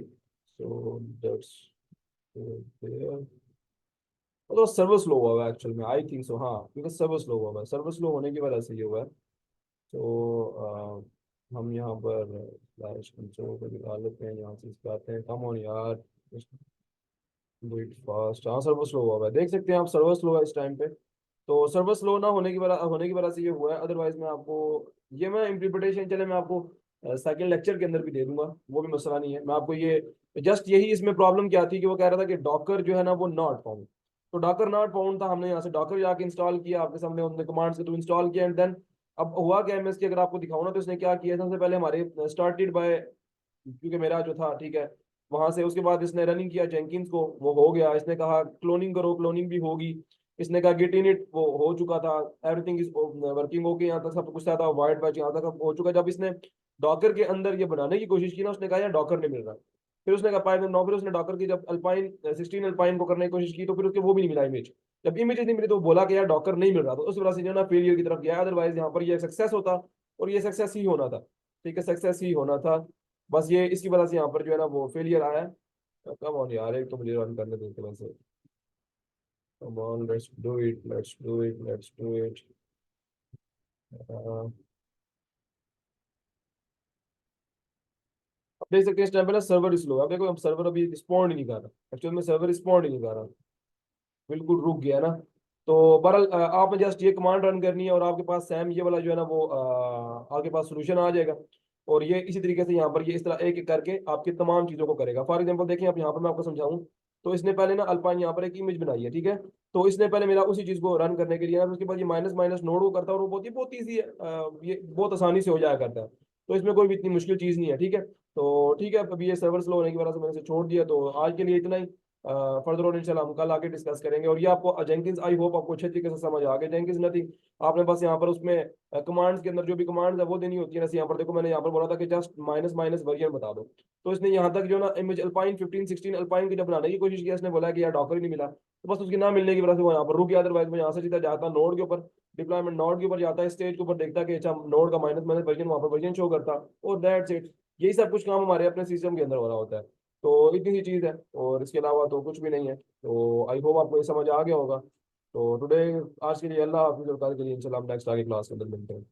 सो दैट्स तो सर्वर स्लो हुआ है एक्चुअल में, आई थिंक सो, हाँ, क्योंकि सर्वर स्लो हुआ है, सर्वर स्लो होने की वजह से ये हुआ है। तो हम यहाँ पर फ्लैश कंट्रोल को निकाल लेते हैं, यहाँ से इस पे आते हैं, कम ऑन यार, डू इट फास्ट। हाँ सर्वर स्लो हुआ है, देख सकते हैं आप, सर्वर स्लो है इस टाइम पे। तो सर्वर स्लो ना होने की वजह से ये हुआ है, अदरवाइज मैं आपको ये मैं इंटरप्रिटेशन, चले मैं आपको सेकंड लेक्चर के अंदर भी दे दूंगा, वो भी मसला नहीं है। मैं आपको ये जस्ट यही इसमें प्रॉब्लम क्या थी कि वो कह रहा था कि डॉकर जो है ना वो नॉट फाउंड, तो डॉकर नॉट फाउंड था, हमने यहाँ से डॉकर जाके इंस्टॉल किया, आपके सामने उन्होंने कमांड्स के थ्रू इंस्टॉल किया, एंड देन अब हुआ क्या है, मैं इसकी अगर आपको दिखाऊँ ना, तो इसने क्या किया, सबसे पहले हमारे स्टार्टेड बाय, क्योंकि मेरा जो था ठीक है वहां से, उसके बाद इसने रनिंग किया जेंकिंस को, वो हो गया, इसने कहा क्लोनिंग करो, क्लोनिंग भी होगी, इसने कहा गेट इन इट, वो हो चुका था, एवरीथिंग इज वर्किंग ओके, यहाँ तक सब कुछ था, वाइट बैच यहाँ तक हो चुका। जब इसने डॉकर के अंदर ये बनाने की कोशिश की ना, उसने कहा यार डॉकर नहीं मिल रहा, फिर उसने कहा पाइथन नौ, फिर उसने डॉकर की जब अल्पाइन 16 अल्पाइन को करने की कोशिश की, तो फिर उसके वो भी नहीं मिला इमेज, जब इमेज नहीं मिली तो वो बोला कि यार डॉकर नहीं मिल रहा, तो उस वजह से जो है ना फेलियर की तरफ गया, अदरवाइज यहाँ पर ये सक्सेस होता, और ये सक्सेस ही होना था, ठीक है, सक्सेस ही होना था। बस ये इसकी वजह से यहाँ पर जो है ना वो फेलियर आया है। कम ऑन यार, एक तो मुझे रन करने देते वैसे, come on, let's do it, let's do it, let's do it. अब देख सकते हैं इस टाइम पे ना सर्वर स्लो है, अब देखो, अब सर्वर अभी रिस्पॉन्ड ही नहीं कर रहा, एक्चुअल में सर्वर रिस्पॉन्ड ही नहीं कर रहा, बिल्कुल रुक गया ना। तो बहरहाल आपने जस्ट ये कमांड रन करनी है, और आपके पास सैम ये वाला जो है ना वो आपके पास सोल्यूशन आ जाएगा, और ये इसी तरीके से यहाँ पर ये इस तरह एक एक करके आपकी तमाम चीज़ों को करेगा। फॉर एग्जांपल देखें, आप यहाँ पर मैं आपको समझाऊं, तो इसने पहले ना अल्पाइन यहाँ पर एक इमेज बनाई है, ठीक है, तो इसने पहले मेरा उसी चीज़ को रन करने के लिए ना, उसके बाद ये माइनस माइनस नोड को करता है, और वो बहुत ईजी है, ये बहुत आसानी से हो जाया करता है, तो इसमें कोई भी इतनी मुश्किल चीज़ नहीं है, ठीक है। तो ठीक है, अभी ये सर्वर स्लो होने की वजह से मैंने इसे छोड़ दिया, तो आज के लिए इतना ही। फर्दर और इंशाल्लाह हम कल आगे डिस्कस करेंगे। और ये आपको जेंकिंस, आई होप आपको अच्छे तरीके से समझ आ गया, जेंकिंस नथिंग, आपने बस यहाँ पर उसमें कमांड्स के अंदर जो भी कमांड्स है वो देनी होती है ना, यहाँ पर देखो मैंने यहाँ पर बोला था कि जस्ट माइनस माइनस वर्जन बता दो, तो इसने यहाँ तक जो ना इमेज अल्पाइन 15 16 अल्पाइन की जब बनाने की कोशिश की, इसने बोला कि यार डॉकर ही नहीं मिला, तो बस उसकी ना मिलने की वजह से वो यहाँ पर रुक गया, अदरवाइज वो यहाँ से सीधा जाता नोड के ऊपर, डिप्लॉयमेंट नोड के ऊपर जाता है, स्टेज के ऊपर देखता कि अच्छा नोड का माइनस माइनस वर्जन वहाँ पर वर्जन शो करता, और दैट्स इट। यही सब कुछ काम हमारे अपने सिस्टम के अंदर हो रहा होता है, तो इतनी सी चीज़ है, और इसके अलावा तो कुछ भी नहीं है। तो आई होप आपको ये समझ आ गया होगा। तो टुडे, आज के लिए अल्लाह हाफिज़, और कल के लिए इंशाल्लाह हम नेक्स्ट आगे क्लास के अंदर मिलते हैं।